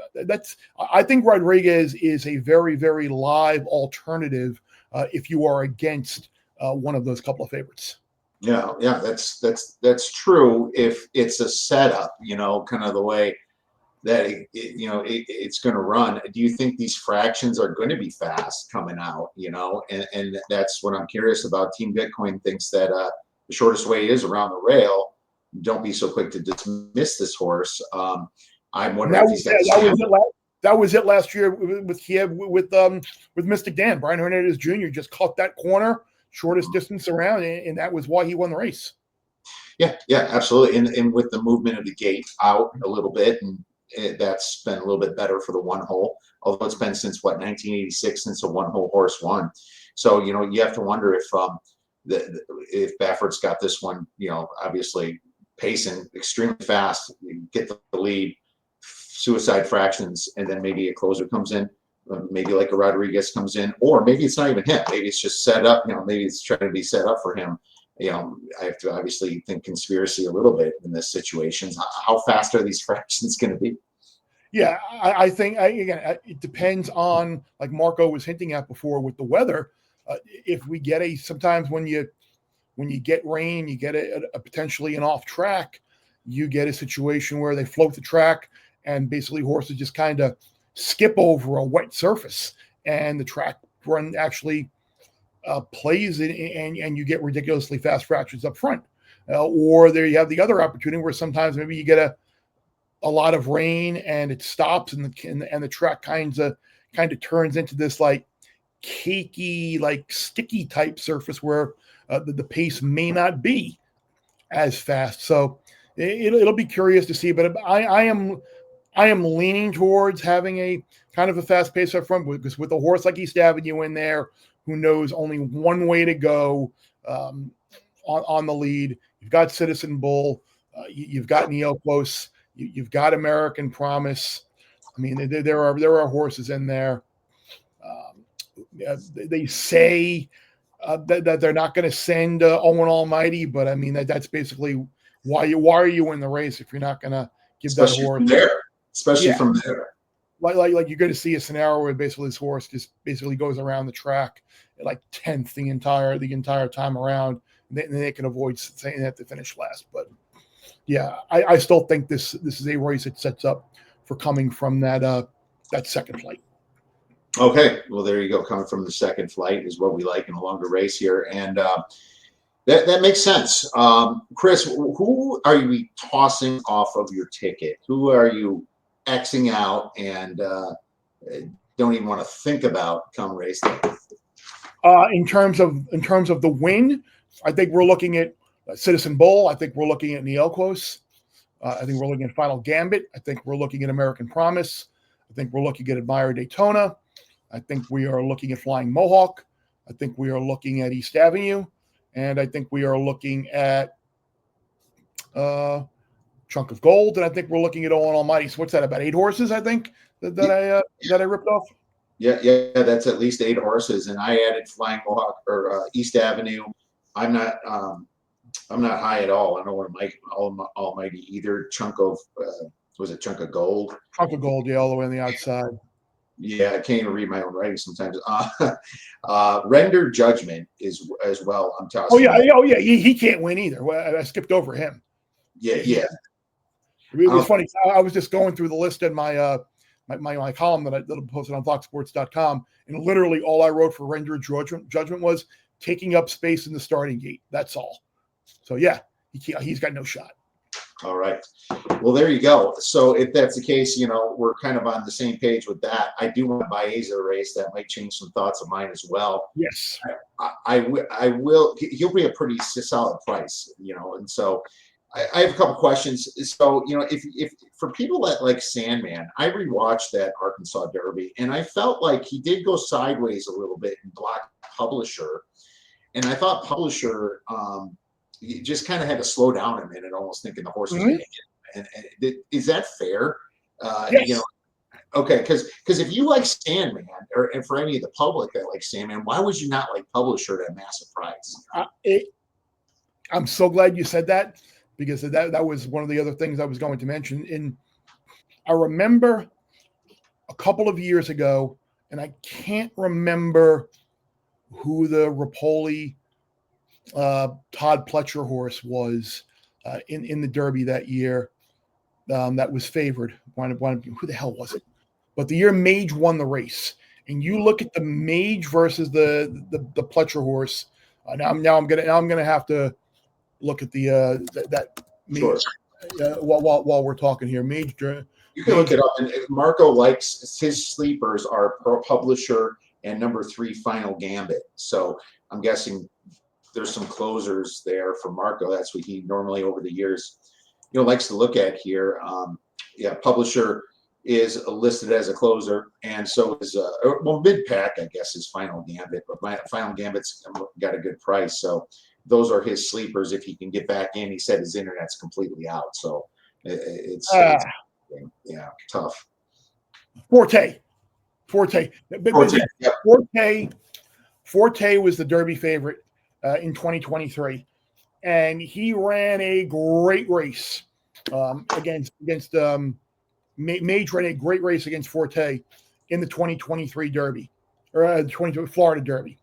I think Rodriguez is a very, very live alternative if you are against one of those couple of favorites. Yeah, that's true. If it's a setup, kind of the way that it's going to run. Do you think these fractions are going to be fast coming out? And that's what I'm curious about. Team Bitcoin thinks that the shortest way is around the rail. Don't be so quick to dismiss this horse. I'm wondering if he's got that was it last year with Kiev with Mystic Dan. Brian Hernandez Jr. just caught that corner, shortest distance around, and that was why he won the race. Yeah, absolutely. And with the movement of the gate out a little bit, and that's been a little bit better for the one hole, although it's been since 1986 since a one hole horse won. So you have to wonder if Baffert's got this one, obviously pacing extremely fast, you get the lead, suicide fractions, and then maybe a closer comes in, maybe like a Rodriguez comes in, or maybe it's not even him. Maybe it's just set up. Maybe it's trying to be set up for him. I have to obviously think conspiracy a little bit in this situation. How fast are these fractions going to be? Yeah, I think again it depends on, like Marco was hinting at before with the weather. If we get sometimes when you get rain, you get a potentially an off track, you get a situation where they float the track and basically horses just kind of skip over a wet surface, and the track run actually plays it, and you get ridiculously fast fractions up front. Or there you have the other opportunity where sometimes maybe you get a lot of rain and it stops, and the track kind of turns into this like cakey, like sticky type surface where the pace may not be as fast. So it'll be curious to see, but I am leaning towards having a kind of a fast pace up front, because with a horse like East Avenue in there, who knows only one way to go on the lead. You've got Citizen Bull, you've got Neo Close, you've got American Promise. I mean, there are horses in there. They say that they're not going to send Owen Almighty, but I mean that's basically why are you in the race if you're not going to give that horse from there, especially from there. Like you're going to see a scenario where basically this horse just basically goes around the track at like 10th the entire time around. And they can avoid saying that to finish last. But yeah, I still think this is a race that sets up for coming from that second flight. Okay, well there you go. Coming from the second flight is what we like in a longer race here, and that makes sense. Chris, who are you tossing off of your ticket? Who are you Xing out and don't even want to think about come race day? In terms of the win, I think we're looking at Citizen Bull. I think we're looking at Neelquos. I think we're looking at Final Gambit. I think we're looking at American Promise. I think we're looking at Admire Daytona. I think we are looking at Flying Mohawk. I think we are looking at East Avenue. And I think we are looking at Chunk of Gold. And I think we're looking at Owen Almighty. So what's that, about 8 horses, I think, that I ripped off? Yeah, that's at least 8 horses. And I added Flying Mohawk or East Avenue. I'm not high at all. I don't want to make Almighty either. Chunk of Chunk of Gold? Chunk of Gold, yeah, all the way on the outside. Yeah, I can't even read my own writing sometimes. Render Judgment is as well. I'm tossing. Oh yeah. He can't win either. I skipped over him. Yeah. It was funny. I was just going through the list in my my column that I posted on foxsports.com, and literally all I wrote for Render Judgment was taking up space in the starting gate. That's all. So yeah, he's got no shot. All right. Well, there you go. So if that's the case, we're kind of on the same page with that. I do want to buy Baeza race. That might change some thoughts of mine as well. Yes. I will. He'll be a pretty solid price, and so I have a couple questions. So, if for people that like Sandman, I rewatched that Arkansas Derby, and I felt like he did go sideways a little bit and block Publisher, and I thought Publisher you just kind of had to slow down a minute, almost thinking the horse was going to hit. And is that fair? Yes. Okay, because if you like Sandman, and for any of the public that like Sandman, why would you not like Publisher at a massive price? I'm so glad you said that, because that was one of the other things I was going to mention. And I remember a couple of years ago, and I can't remember who the Rapoli Todd Pletcher horse was in the Derby that year that was favored. Who the hell was it? But the year Mage won the race, and you look at the Mage versus the Pletcher horse. Now I'm gonna have to look at that Mage, Sure. While we're talking here. Mage. You can look it up, and Marco likes his sleepers are Publisher and number 3 Final Gambit. So I'm guessing there's some closers there for Marco. That's what he normally over the years, likes to look at here. Publisher is listed as a closer, and so is mid pack, I guess, is Final Gambit. But Final Gambit's got a good price, so those are his sleepers. If he can get back in, he said his internet's completely out, so it's tough. Forte. Forte was the Derby favorite in 2023, and he ran a great race against Mage ran a great race against Forte in the 2023 Derby, or 2020 Florida Derby,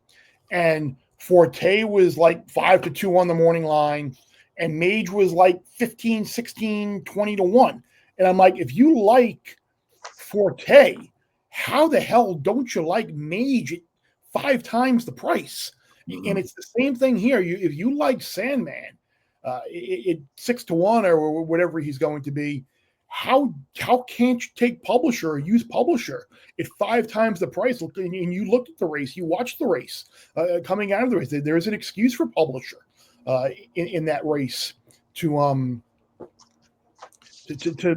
and Forte was like 5-2 on the morning line, and Mage was like 15, 16, 20-1. And I'm like, if you like Forte, how the hell don't you like Mage at 5 times the price? Mm-hmm. And it's the same thing here. If you like Sandman, 6-1 or whatever he's going to be, how can't you take Publisher or use Publisher at 5 times the price? And you looked at the race, you watched the race coming out of the race. There's an excuse for Publisher in that race to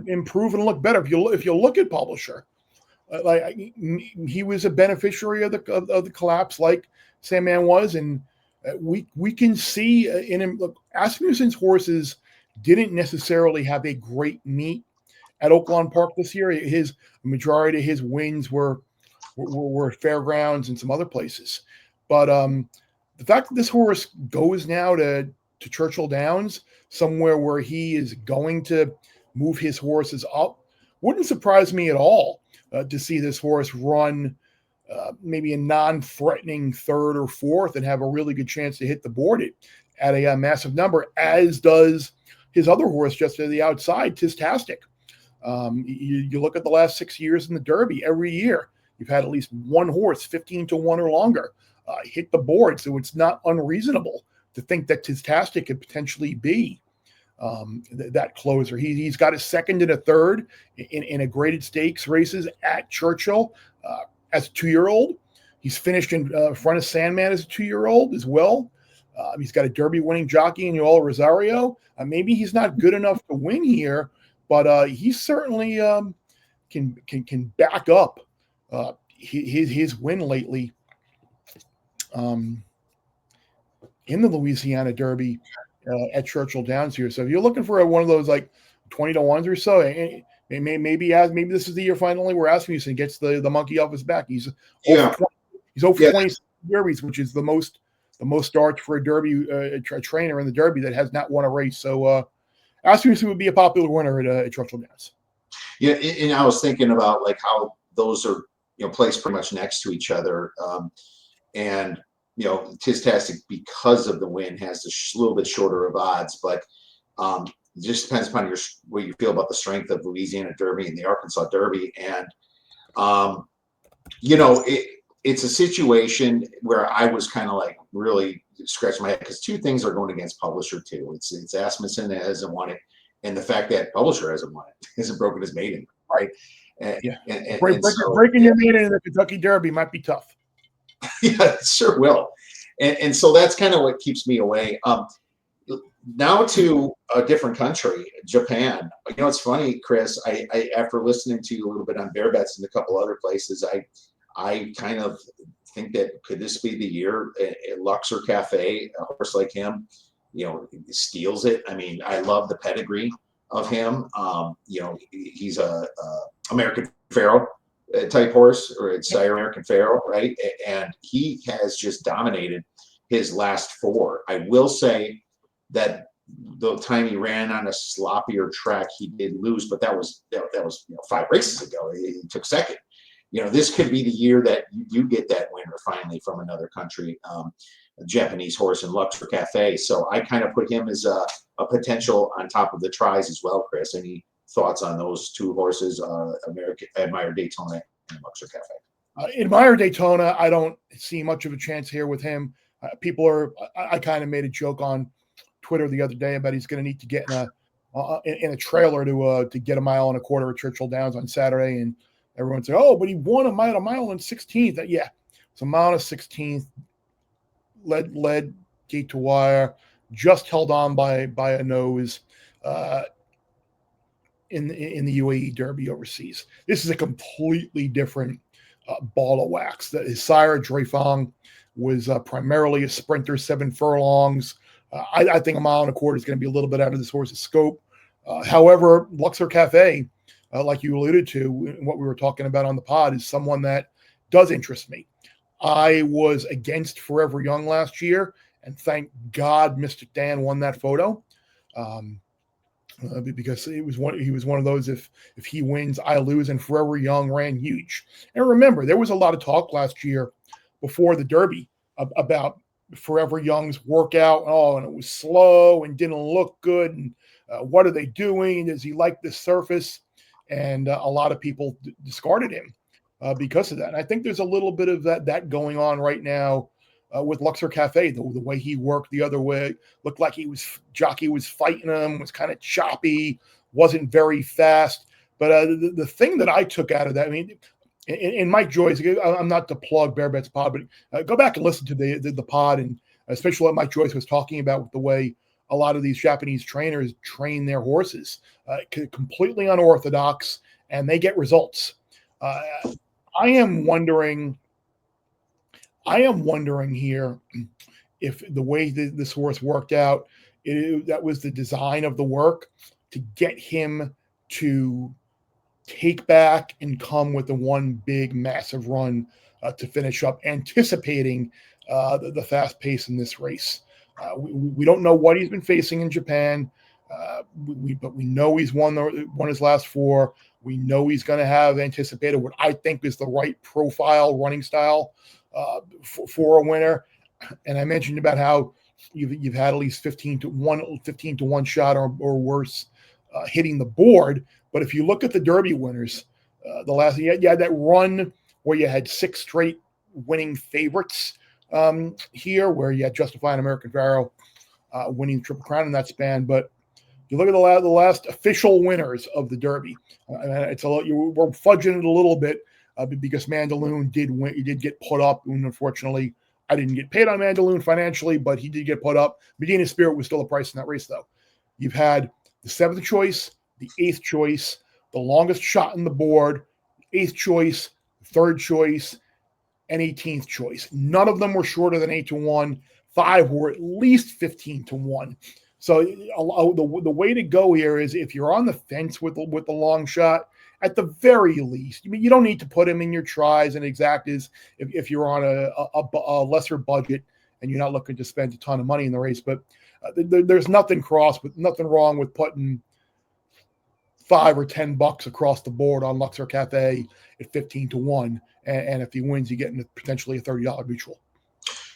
improve and look better. If you look at Publisher, he was a beneficiary of the collapse, like Sandman was, and we can see in him. Look, Asmussen's horses didn't necessarily have a great meet at Oaklawn Park this year. His majority of his wins were fairgrounds and some other places, but the fact that this horse goes now to Churchill Downs, somewhere where he is going to move his horses up, wouldn't surprise me at all to see this horse run maybe a non-threatening 3rd or 4th and have a really good chance to hit the board at a massive number, as does his other horse just to the outside, Tistastic. You look at the last 6 years in the Derby, every year you've had at least one horse 15-1 or longer hit the board. So it's not unreasonable to think that Tistastic could potentially be that closer. He's got a 2nd and a 3rd in a graded stakes races at Churchill as a 2-year-old. He's finished in front of Sandman as a 2-year-old as well. He's got a Derby winning jockey in Yoel Rosario. Maybe he's not good enough to win here, but he certainly can back up his win lately in the Louisiana Derby at Churchill Downs here. So if you're looking for one of those like 20-1s or so, maybe this is the year finally where Asmussen gets the monkey off his back. He's over 20 Derbies, which is the most starts for a Derby a trainer in the Derby that has not won a race. So Asmussen would be a popular winner at Churchill Downs. Yeah, and I was thinking about like how those are placed pretty much next to each other, and Tistastic, because of the win, has a little bit shorter of odds, but it just depends upon what you feel about the strength of Louisiana Derby and the Arkansas Derby. And it's a situation where I was kind of like really scratch my head because two things are going against publisher too. It's Asmussen that hasn't won it, and the fact that publisher hasn't won it, hasn't broken his maiden, right? And, Yeah. and so, Breaking your maiden in the Kentucky Derby might be tough. yeah, it sure will. And so that's kind of what keeps me away. Now to a different country, Japan. You know, it's funny, Chris. I after listening to you a little bit on Bear Bets and a couple other places, I kind of think that could this be the year Luxor Cafe, a horse like him, you know, steals it. I mean, I love the pedigree of him. You know, he's a American Pharaoh type horse, or it's Sire American Pharaoh, right? And he has just dominated his last four. I will say that the time he ran on a sloppier track, he did lose, but that was you know, 5 races ago. He took second. You know, this could be the year that you get that winner finally from another country, a Japanese horse in Luxor Cafe. So I kind of put him as a potential on top of the tries as well, Chris. Any thoughts on those two horses, Admire Daytona and Luxor Cafe? Admire Daytona, I don't see much of a chance here with him. I kind of made a joke on Twitter the other day about he's going to need to get in a trailer to get a mile and a quarter at Churchill Downs on Saturday, and everyone said, "Oh, but he won a mile and 16th." Yeah, it's a mile and 16th. Led gate to wire, just held on by a nose in the UAE Derby overseas. This is a completely different ball of wax. That his sire Dreyfang was primarily a sprinter, 7 furlongs. I think a mile and a quarter is going to be a little bit out of this horse's scope. However, Luxor Cafe, like you alluded to, what we were talking about on the pod, is someone that does interest me. I was against Forever Young last year, and thank God Mr. Dan won that photo, because he was one of those, if he wins, I lose, and Forever Young ran huge. And remember, there was a lot of talk last year before the Derby about Forever Young's workout. Oh, and it was slow and didn't look good. And what are they doing? Does he like this surface? And a lot of people discarded him because of that. And I think there's a little bit of that going on right now with Luxor Cafe. The way he worked the other way, looked like jockey was fighting him, was kind of choppy, wasn't very fast. But the thing that I took out of that, I mean, in Mike Joyce, I'm not to plug Bear Bets Pod, but go back and listen to the pod, and especially what Mike Joyce was talking about with the way a lot of these Japanese trainers train their horses, completely unorthodox, and they get results. I am wondering here if the way this horse worked out, that was the design of the work to get him to take back and come with the one big massive run to finish up, anticipating the fast pace in this race. We don't know what he's been facing in Japan, but we know he's won his last 4. We know he's going to have anticipated what I think is the right profile running style for a winner. And I mentioned about how you've had at least 15 to 1 shot or worse hitting the board. But if you look at the Derby winners, the last you had that run where you had 6 straight winning favorites here, where you had Justify and American Pharaoh winning the Triple Crown in that span. But you look at the last official winners of the Derby. We're fudging it a little bit because Mandaloon did win. He did get put up, and unfortunately, I didn't get paid on Mandaloon financially, but he did get put up. Medina Spirit was still a price in that race, though. You've had the 7th choice, the 8th choice, the longest shot in the board, 8th choice, 3rd choice, and 18th choice. None of them were shorter than 8-1. 5 were at least 15-1. So the way to go here is, if you're on the fence with the long shot, at the very least, I mean, you don't need to put him in your tries and exactas if you're on a lesser budget and you're not looking to spend a ton of money in the race. But there's nothing wrong with putting $5 or $10 across the board on Luxor Cafe at 15-1, and if he wins, you get potentially a $30 mutual.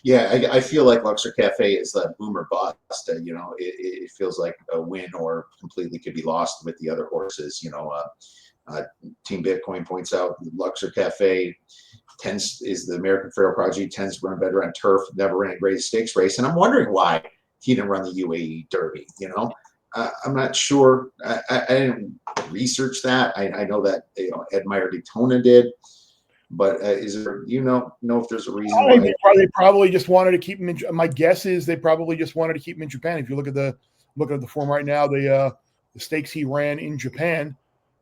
Yeah, I feel like Luxor Cafe is the boomer bust. It feels like a win or completely could be lost with the other horses. Team Bitcoin points out Luxor Cafe tends is the American Pharoah Prodigy, tends to run better on turf, never ran a great stakes race. And I'm wondering why he didn't run the UAE Derby, I'm not sure. I didn't research that. I know that Ed Meyer Daytona did, but is there know if there's a reason why they probably just wanted to keep him in? My guess is they probably just wanted to keep him in Japan. If you look at the form right now, the stakes he ran in Japan,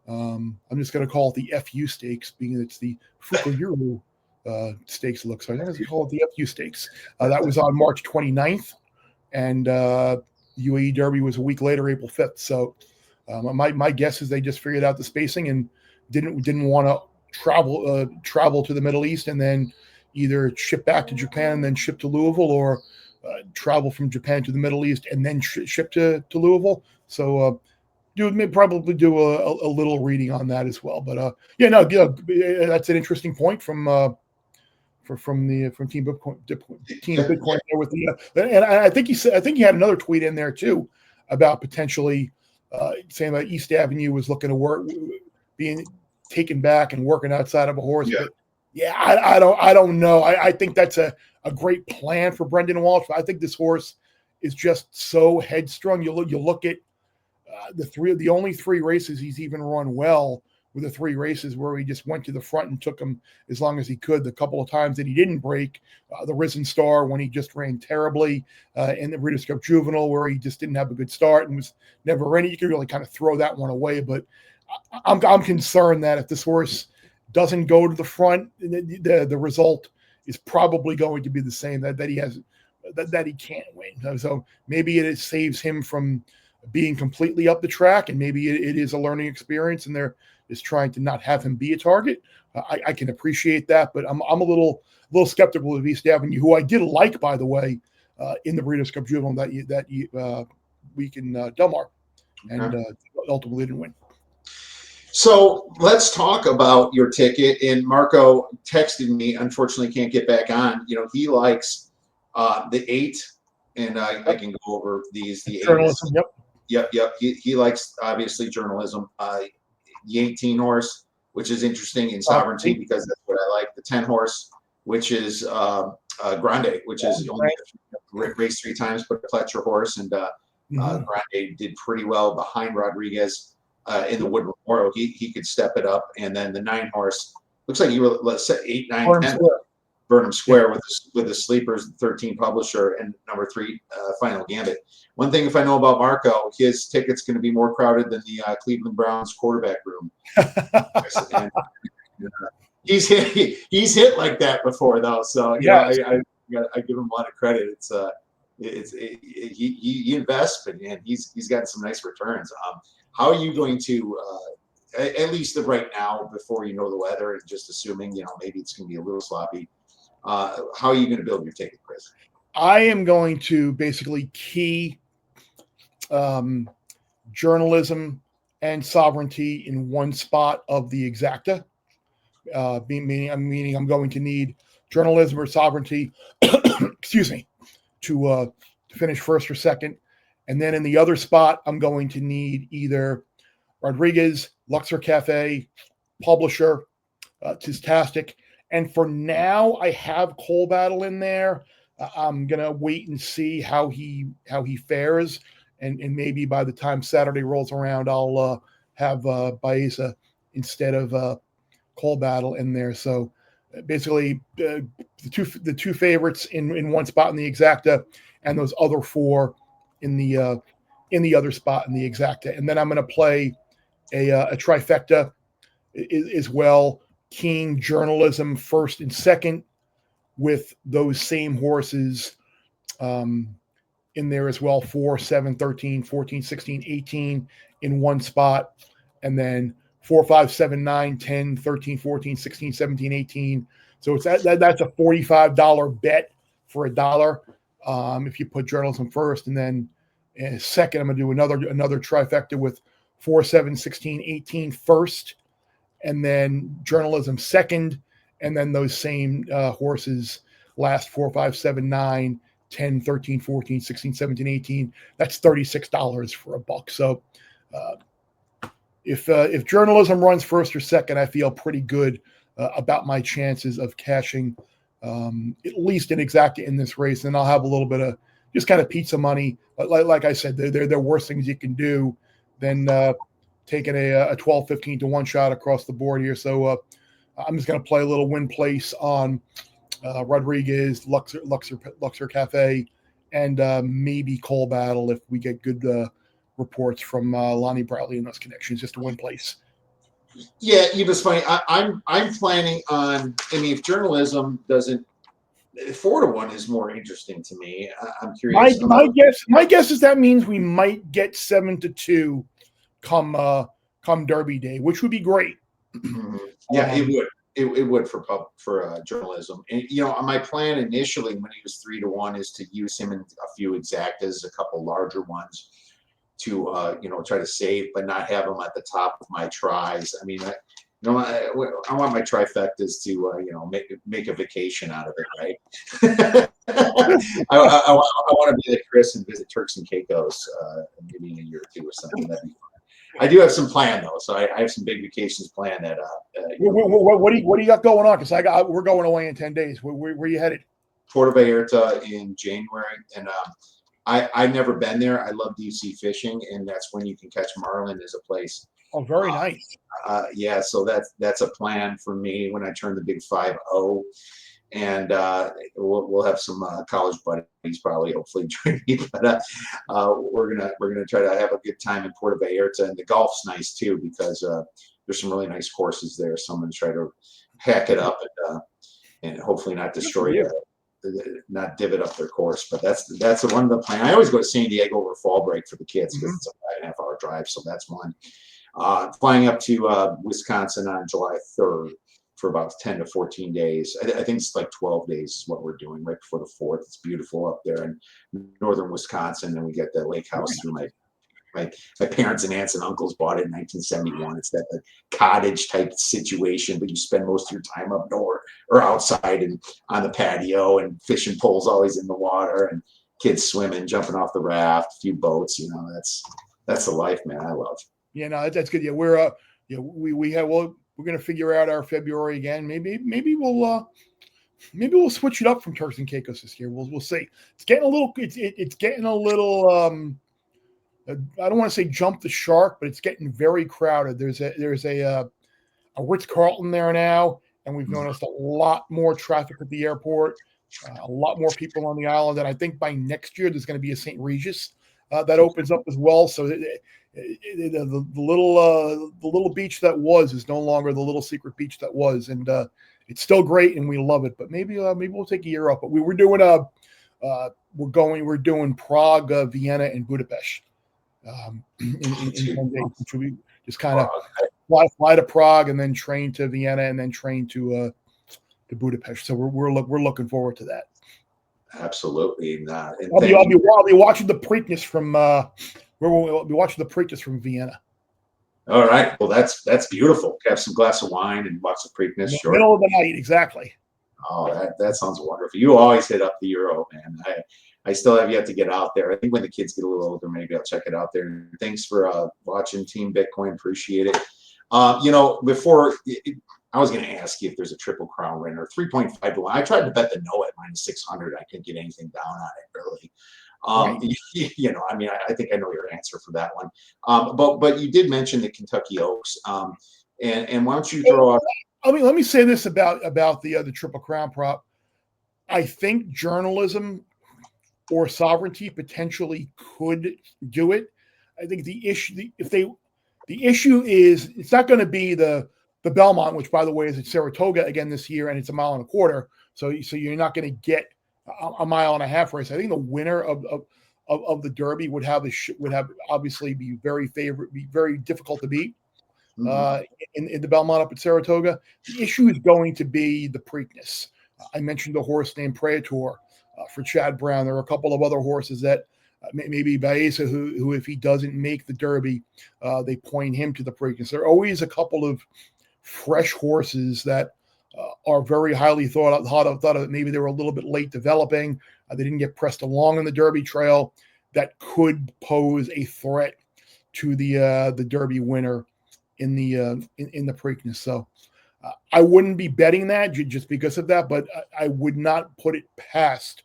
I'm just going to call it the FU stakes, being it's the Fukuyuru stakes. Looks like I'm going to call it the FU stakes. That was on March 29th, and UAE Derby was a week later, April 5th. So my guess is they just figured out the spacing and didn't want to travel to the Middle East and then either ship back to Japan and then ship to Louisville, or travel from Japan to the Middle East and then ship to Louisville. So probably do a little reading on that as well. But that's an interesting point from Team Bitcoin there with the and I think he had another tweet in there too about potentially saying that East Avenue was looking to work, being taken back and working outside of a horse. Yeah. But I don't know. I think that's a great plan for Brendan Walsh. I think this horse is just so headstrong. You look at the only 3 races he's even run well were the 3 races where he just went to the front and took him as long as he could. The couple of times that he didn't break, the Risen Star when he just ran terribly, and the Breeders' Cup Juvenile where he just didn't have a good start and was never ready. You can really kind of throw that one away. But I'm concerned that if this horse doesn't go to the front, the result is probably going to be the same, that he can't win. So maybe it saves him from being completely up the track, and maybe it is a learning experience, and they're just trying to not have him be a target. I can appreciate that, but I'm a little skeptical of East Avenue, who I did like, by the way, in the Breeders' Cup Juvenile that week in Del Mar, and ultimately didn't win. So let's talk about your ticket. And Marco texted me. Unfortunately, can't get back on. He likes the 8, and I can go over these. The Journalism. 8. Yep. He likes obviously journalism. The 18 horse, which is interesting in Sovereignty because that's what I like. The 10 horse, which is Grande, which is only raced 3 times, but a Pletcher horse, and Grande did pretty well behind Rodriguez. In the Wood Memorial, he could step it up, and then the 9 horse looks like you were, let's say 8, 9, 10. Burnham Square with the sleepers, 13 Publisher, and number 3 Final Gambit. One thing, if I know about Marco, his ticket's going to be more crowded than the Cleveland Browns quarterback room. And, he's hit like that before though, so I give him a lot of credit. He invests, but he's gotten some nice returns. How are you going to, at least right now, before you know the weather, and just assuming, maybe it's going to be a little sloppy, how are you going to build your ticket, Chris? I am going to basically key journalism and Sovereignty in one spot of the exacta. Meaning I'm going to need journalism or Sovereignty, excuse me, to finish first or second. And then in the other spot, I'm going to need either Rodriguez, Luxor Cafe, Publisher, Tistastic. And for now, I have Coal Battle in there. I'm going to wait and see how he fares. And maybe by the time Saturday rolls around, I'll have Baeza instead of Coal Battle in there. So basically, the two favorites in one spot in the exacta, and those other 4 in the other spot in the exacta. And then I'm going to play a trifecta as well, keying journalism first and second with those same horses in there as well, 4, 7, 13, 14, 16, 18 in one spot, and then 4, 5, 7, 9, 10, 13, 14, 16, 17, 18. So it's that's a $45 bet for $1 if you put journalism first, and then second, I'm going to do another trifecta with 4, 7, 16, 18 first, and then journalism second, and then those same horses last 4, 5, 7, 9, 10, 13, 14, 16, 17, 18. That's $36 for $1. So if journalism runs first or second, I feel pretty good about my chances of cashing at least an exacta in this race. And I'll have a little bit of just kind of pizza money. Like I said, there are worse things you can do than taking a 12, 15 to 1 shot across the board here. So I'm just going to play a little win place on Rodriguez, Luxor Cafe, and maybe Cole Battle if we get good reports from Lonnie Bradley and those connections, just to win place. Yeah, it's funny. I'm planning on. I mean, if journalism doesn't, 4-1 is more interesting to me. I'm curious. My guess is that means we might get 7-2 come Derby Day, which would be great. Yeah, it would. It would for journalism. And my plan initially when he was 3-1 is to use him in a few exactas, a couple larger ones, to try to save, but not have him at the top of my tries. I mean, I want my trifectas to make a vacation out of it, right? I want to be like Chris and visit Turks and Caicos maybe in a year or two or something. That'd be fun. I do have some plan though, so I have some big vacations planned. What do you got going on? Because we're going away in 10 days. Where are you headed? Puerto Vallarta in January, and I've never been there. I love deep sea fishing, and that's when you can catch marlin. Is a place. Oh, very nice. Yeah, so that's a plan for me when I turn the big 5-0, and we'll have some college buddies probably, hopefully join me. But we're gonna try to have a good time in Puerto Vallarta, and the golf's nice too because there's some really nice courses there. So I'm gonna try to pack it up and hopefully not destroy it. Not divot up their course, but that's one of the plans. I always go to San Diego over fall break for the kids because it's a 5.5 hour drive, so that's one. Flying up to Wisconsin on July 3rd for about 10 to 14 days. I think it's like 12 days is what we're doing right before the 4th. It's beautiful up there in northern Wisconsin, and we get the lake house through my parents and aunts and uncles bought it in 1971. It's that cottage type situation, but you spend most of your time up north or outside and on the patio, and fishing poles always in the water, and kids swimming, jumping off the raft, a few boats. That's the life, man. I love. Yeah, no, that's good. Yeah, we're we're gonna figure out our February again. Maybe we'll switch it up from Turks and Caicos this year. We'll see. It's getting a little. It's getting a little. I don't want to say jump the shark, but it's getting very crowded. There's a Ritz-Carlton there now, and we've noticed a lot more traffic at the airport, a lot more people on the island, and I think by next year there's going to be a St. Regis that opens up as well. So the little beach that was is no longer the little secret beach that was, and it's still great, and we love it. But maybe we'll take a year off. But we're doing Prague, Vienna, and Budapest. In 10 days, which we just kind of fly to Prague and then train to Vienna and then train to Budapest. So we're looking forward to that. Absolutely. I'll be watching the Preakness from we'll be watching the Preakness from Vienna. All right. Well, that's beautiful. Have some glass of wine and watch the Preakness. Sure. Middle of the night, exactly. Oh, that sounds wonderful. You always hit up the Euro, man. I still have yet to get out there. I think when the kids get a little older, maybe I'll check it out there. Thanks for watching Team Bitcoin. Appreciate it. Before I was going to ask you if there's a Triple Crown winner, 3.5 to 1. I tried to bet the no at -600. I couldn't get anything down on it really. Right. I mean, I think I know your answer for that one. But you did mention the Kentucky Oaks. And why don't you throw out? Let me say this about the Triple Crown prop. I think journalism or sovereignty potentially could do it. I think the issue is it's not going to be the Belmont, which by the way is at Saratoga again this year, and it's 1.25 miles. So you're not going to get a 1.5 mile race. I think the winner of the Derby would have obviously be very difficult to beat. In the Belmont up at Saratoga. The issue is going to be the Preakness. I mentioned a horse named Praetor for Chad Brown. There are a couple of other horses that maybe Baeza, who if he doesn't make the Derby, they point him to the Preakness. There are always a couple of fresh horses that are very highly thought of. Maybe they were a little bit late developing. They didn't get pressed along in the Derby trail. That could pose a threat to the Derby winner in the Preakness. So I wouldn't be betting that just because of that, but I would not put it past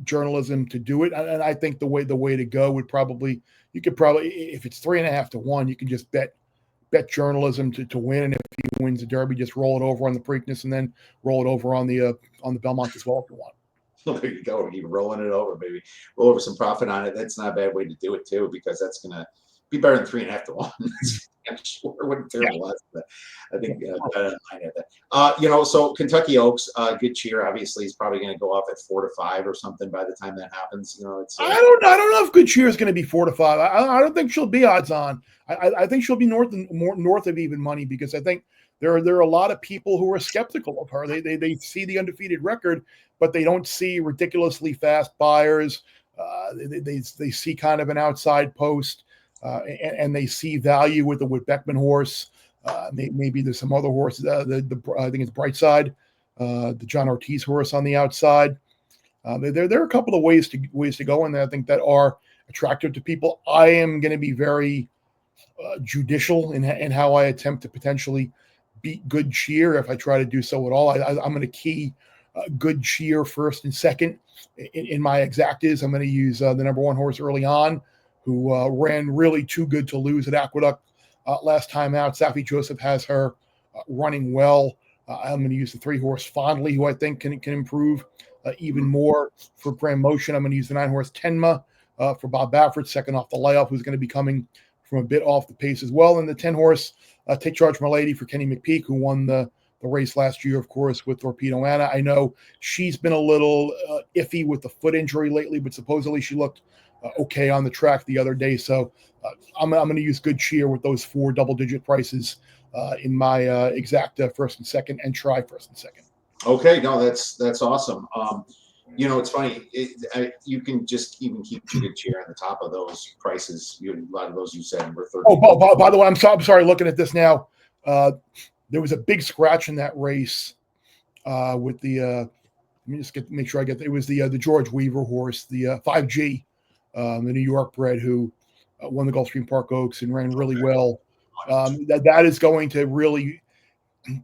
journalism to do it. And I think the way to go would probably, you could probably, if it's 3.5 to 1, you can just bet journalism to win. And if he wins the Derby, just roll it over on the Preakness and then roll it over on the Belmont as well if you want. Well, there you go. Keep rolling it over, maybe roll over some profit on it. That's not a bad way to do it too, because that's going to be better than 3.5 to 1. I'm sure it wouldn't terrible odds, but I think I had that. So Kentucky Oaks, good cheer. Obviously, he's probably going to go off at 4 to 5 or something by the time that happens. It's I don't know if good cheer is going to be 4 to 5. I don't think she'll be odds on. I think she'll be north of even money, because I think there are a lot of people who are skeptical of her. They see the undefeated record, but they don't see ridiculously fast buyers. They see kind of an outside post. And they see value with the Beckman horse. Maybe there's some other horses. I think it's Brightside, the John Ortiz horse on the outside. There are a couple of ways to go in there, I think, that are attractive to people. I am going to be very judicial in how I attempt to potentially beat good cheer if I try to do so at all. I'm going to key good cheer first and second in my exactas. I'm going to use the number 1 horse early on, who ran really too good to lose at Aqueduct last time out. Safi Joseph has her running well. I'm going to use the 3 horse Fondly, who I think can improve even more for Grand Motion. I'm going to use the 9 horse Tenma for Bob Baffert, second off the layoff, who's going to be coming from a bit off the pace as well. And the 10 horse Take Charge My Lady for Kenny McPeak, who won the race last year, of course, with Torpedo Anna. I know she's been a little iffy with the foot injury lately, but supposedly she looked okay on the track the other day. So I'm going to use good cheer with those 4 double-digit prices in my exacta first and second, and try first and second. Okay, no, that's awesome. It's funny. You can just even keep good cheer on the top of those prices. A lot of those you said were 30. Oh, by the way, I'm sorry. Looking at this now, there was a big scratch in that race with the. Let me just make sure I get. It was the George Weaver horse, the 5G, the New York bred, who won the Gulfstream Park Oaks and ran really well. That is going to really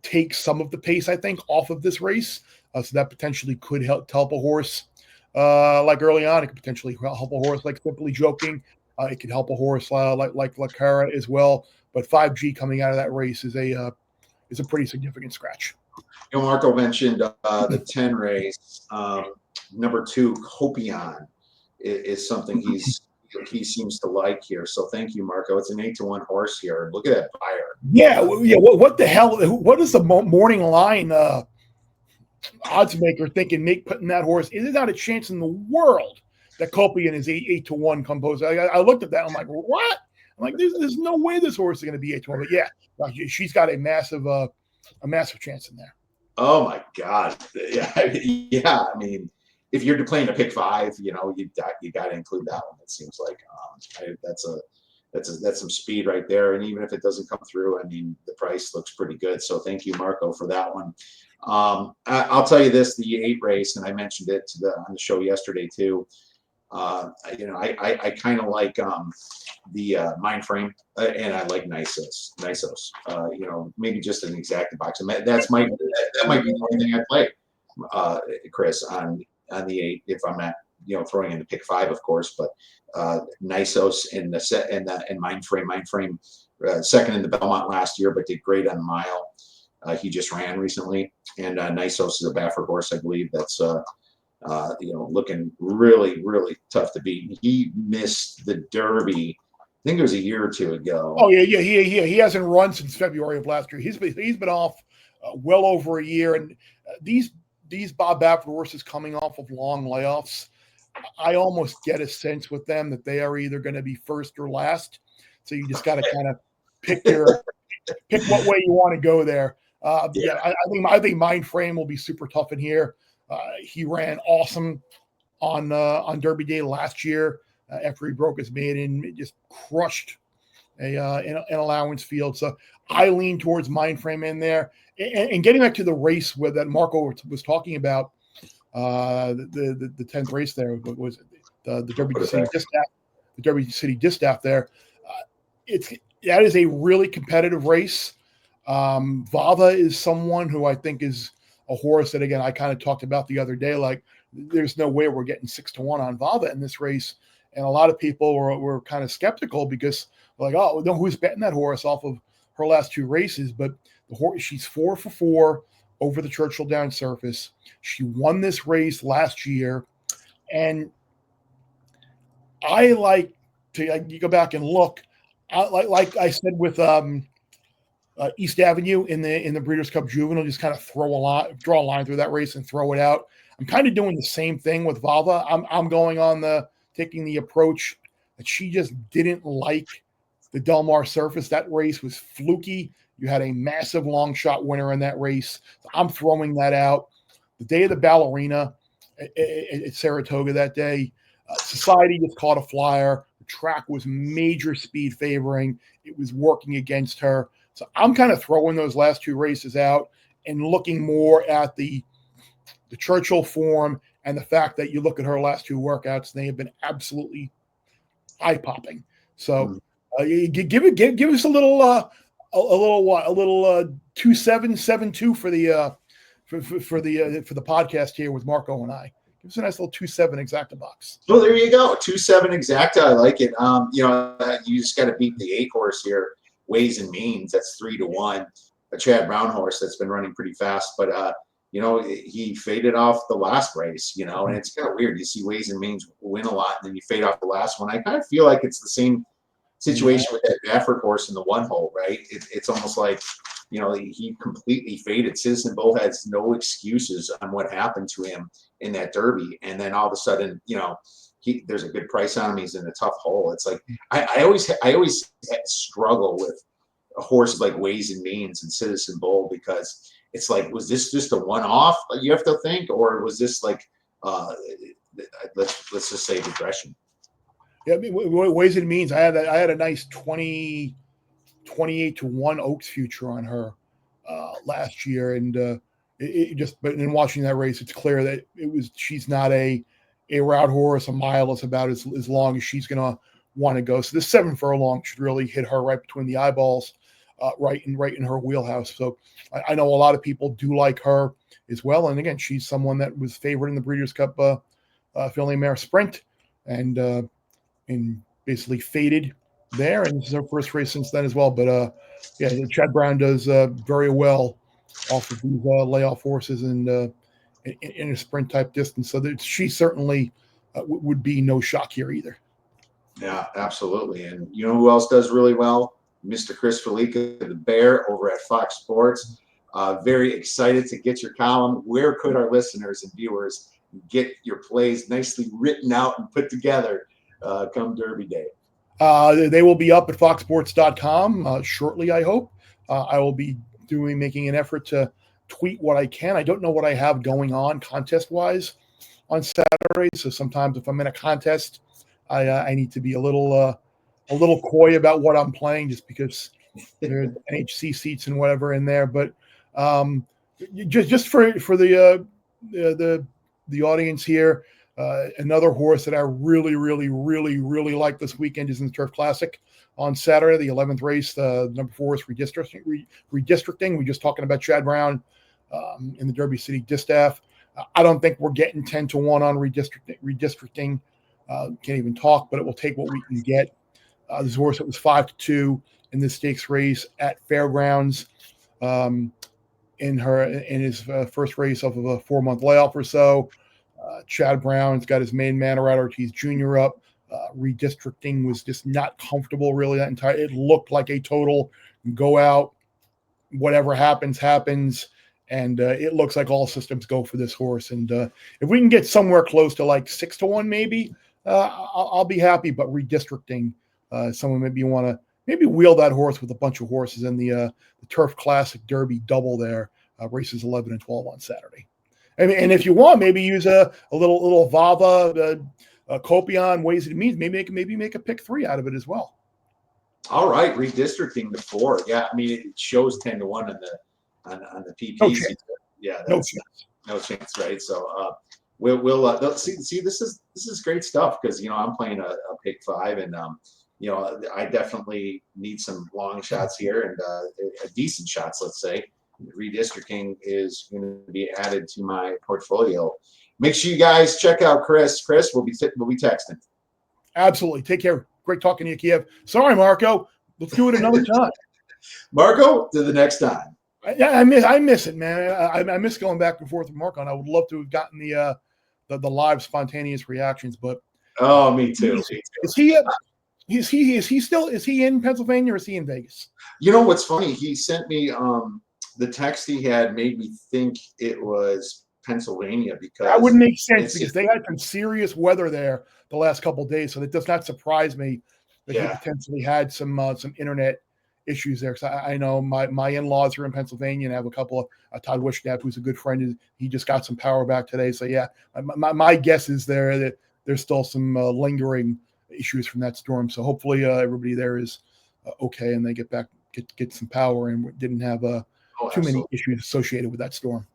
take some of the pace, I think, off of this race. So that potentially could help a horse like early on. It could potentially help a horse like Simply Joking. It could help a horse like La Cara as well. But 5G coming out of that race is a pretty significant scratch. Marco mentioned the 10 race. Number 2, Copion, is something he seems to like here. So thank you, Marco. It's an 8 to 1 horse here. Look at that buyer. Yeah. What the hell? What is the morning line odds maker thinking? Putting that horse? Is not a chance in the world that Copion is 8 to 1 composed. I looked at that. I'm like, what? I'm like, there's no way this horse is going to be 8 to 1. But yeah, she's got a massive chance in there. Oh my God. Yeah. I mean, if you're playing a pick 5, you got to include that one. It seems like that's some speed right there. And even if it doesn't come through, I mean, the price looks pretty good. So thank you, Marco, for that one. I'll tell you this: the 8 race, and I mentioned it on the show yesterday too. I kind of like the Mind Frame, and I like Nisos. Maybe just an exact box. And that might be the only thing I play, Chris, on the 8, if I'm not throwing in the pick 5, of course. But Nisos in the set and Mind Frame, second in the Belmont last year, but did great on the mile. He just ran recently, and Nisos is a Baffert horse, I believe. That's looking really, really tough to beat. He missed the Derby, I think it was a year or 2 ago. Oh yeah. He hasn't run since February of last year. He's been off well over a year, and these Bob Baffert horses coming off of long layoffs, I almost get a sense with them that they are either going to be first or last. So you just got to kind of pick what way you want to go there. I think Mind Frame will be super tough in here. He ran awesome on Derby Day last year after he broke his maiden. It just crushed an allowance field. So I lean towards Mind Frame in there. And getting back to the race that Marco was talking about, the 10th race there was the Derby City Distaff. The Derby City Distaff there. That is a really competitive race. Vava is someone who I think is a horse that, again, I kind of talked about the other day. Like, there's no way we're getting 6-1 on Vava in this race. And a lot of people were kind of skeptical because like, oh, no, who's betting that horse off of her last 2 races? But the horse, she's 4 for 4 over the Churchill Downs surface. She won this race last year. And I like to, you go back and look, like I said with East Avenue in the Breeders' Cup Juvenile, just kind of draw a line through that race and throw it out. I'm kind of doing the same thing with Vava. I'm going on taking the approach that she just didn't like the Del Mar surface. That race was fluky. You had a massive long shot winner in that race. So I'm throwing that out. The day of the ballerina at Saratoga that day, Society just caught a flyer. The track was major speed favoring. It was working against her. So I'm kind of throwing those last 2 races out and looking more at the Churchill form and the fact that you look at her last 2 workouts, they have been absolutely eye-popping. So give us a little 2772 for the podcast here with Marco and I. Give us a nice little 27 exacta box. Well, there you go, 27 exacta. I like it. You just got to beat the 8 horse here. Ways and Means, that's 3-1. A Chad Brown horse that's been running pretty fast, but he faded off the last race, and it's kind of weird. You see Ways and Means win a lot, and then you fade off the last one. I kind of feel like it's the same situation with that Baffert horse in the 1 hole, right? It's almost like, he completely faded. Citizen Bull has no excuses on what happened to him in that Derby, and then all of a sudden, there's a good price on him. He's in a tough hole. It's like I always struggle with horses like Ways and Means and Citizen Bull, because it's like, was this just a one-off? You have to think, or was this like let's just say regression? Yeah, I mean, Ways and Means. I had a nice 28-1 Oaks future on her last year, and but in watching that race, it's clear that she's not a route horse. A mile is about as long as she's going to want to go. So this 7 furlong should really hit her right between the eyeballs, right in her wheelhouse. So I know a lot of people do like her as well. And again, she's someone that was favored in the Breeders' Cup Filly Mare Sprint, and basically faded there. And this is her first race since then as well. But Chad Brown does very well off of these layoff horses and in a sprint type distance. So that she certainly would be no shock here either. Yeah, absolutely. And you know who else does really well? Mr. Chris Fallica, the Bear over at Fox Sports. Very excited to get your column. Where could our listeners and viewers get your plays nicely written out and put together come Derby Day? They will be up at foxsports.com shortly, I hope. I will be making an effort to tweet what I can. I don't know what I have going on contest-wise on Saturday, so sometimes if I'm in a contest, I need to be a little coy about what I'm playing, just because there's NHC seats and whatever in there. But just for the audience here, another horse that I really, really, really, really like this weekend is in the Turf Classic on Saturday, the 11th race. The number 4 is redistricting. We're just talking about Chad Brown in the Derby City Distaff. I don't think we're getting 10-1 on redistricting. Can't even talk, but it will take what we can get. This horse that was 5-2 in this stakes race at Fairgrounds in his first race off of a 4-month layoff or so. Chad Brown's got his main man, Rat Ortiz Jr. up. Redistricting was just not comfortable really that entire. It looked like a total go out, whatever happens. And it looks like all systems go for this horse. And if we can get somewhere close to like 6-1, maybe I'll be happy. But redistricting, someone maybe want to wheel that horse with a bunch of horses in the Turf Classic Derby double there, races 11 and 12 on Saturday. And if you want, maybe use a little Vava, Copion, Ways and Means. Maybe make a pick 3 out of it as well. All right, redistricting the 4. Yeah, I mean it shows 10-1 on the PPs. No chance. Yeah, that's no chance, right? So we'll see. This is great stuff, because I'm playing a pick 5, and I definitely need some long shots here and decent shots, let's say. Redistricting is going to be added to my portfolio. Make sure you guys check out Chris. Chris, we'll be texting. Absolutely. Take care. Great talking to you, Kiev. Sorry, Marco. Let's do it another time. Marco, to the next time. I miss it, man. I miss going back and forth with Marco, and I would love to have gotten the live spontaneous reactions. But oh, me too. Is he in Pennsylvania or is he in Vegas? You know what's funny? He sent me the text he had made me think it was Pennsylvania because that wouldn't make sense because they had some serious weather there the last couple of days, so it does not surprise me that he potentially had some internet issues there. Because I know my in-laws are in Pennsylvania and I have a couple of Todd Wishnap, who's a good friend. He just got some power back today. So yeah, my guess is that there's still some lingering issues from that storm. So hopefully everybody there is okay and they get some power and didn't have too many issues associated with that storm.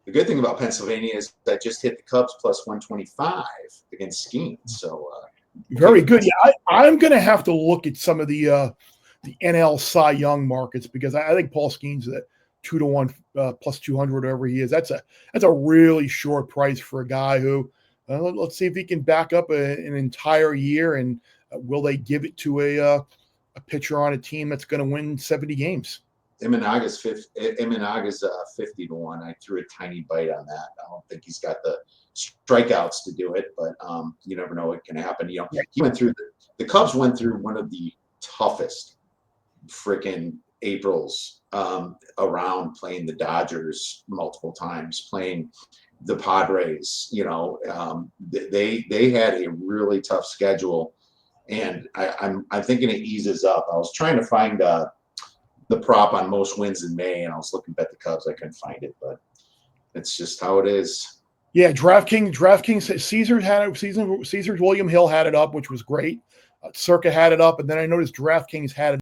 The good thing about Pennsylvania is that just hit the Cubs plus 125 against Skeens. So very good. Yeah, I'm going to have to look at some of the NL Cy Young markets because I think Paul Skeens at 2-1 plus 200, whatever he is. That's a really short price for a guy who. Let's see if he can back up an entire year, and will they give it to a pitcher on a team that's going to win 70 games? Imanaga's 50-1. I threw a tiny bite on that. I don't think he's got the strikeouts to do it, but you never know what can happen. He went through the Cubs went through one of the toughest freaking Aprils around, playing the Dodgers multiple times, playing the Padres. They had a really tough schedule, and I'm thinking it eases up. I was trying to find the prop on most wins in May, and I was looking at the Cubs. I couldn't find it, but it's just how it is. Yeah, DraftKings. Caesars William Hill had it up, which was great. Circa had it up, and then I noticed DraftKings had it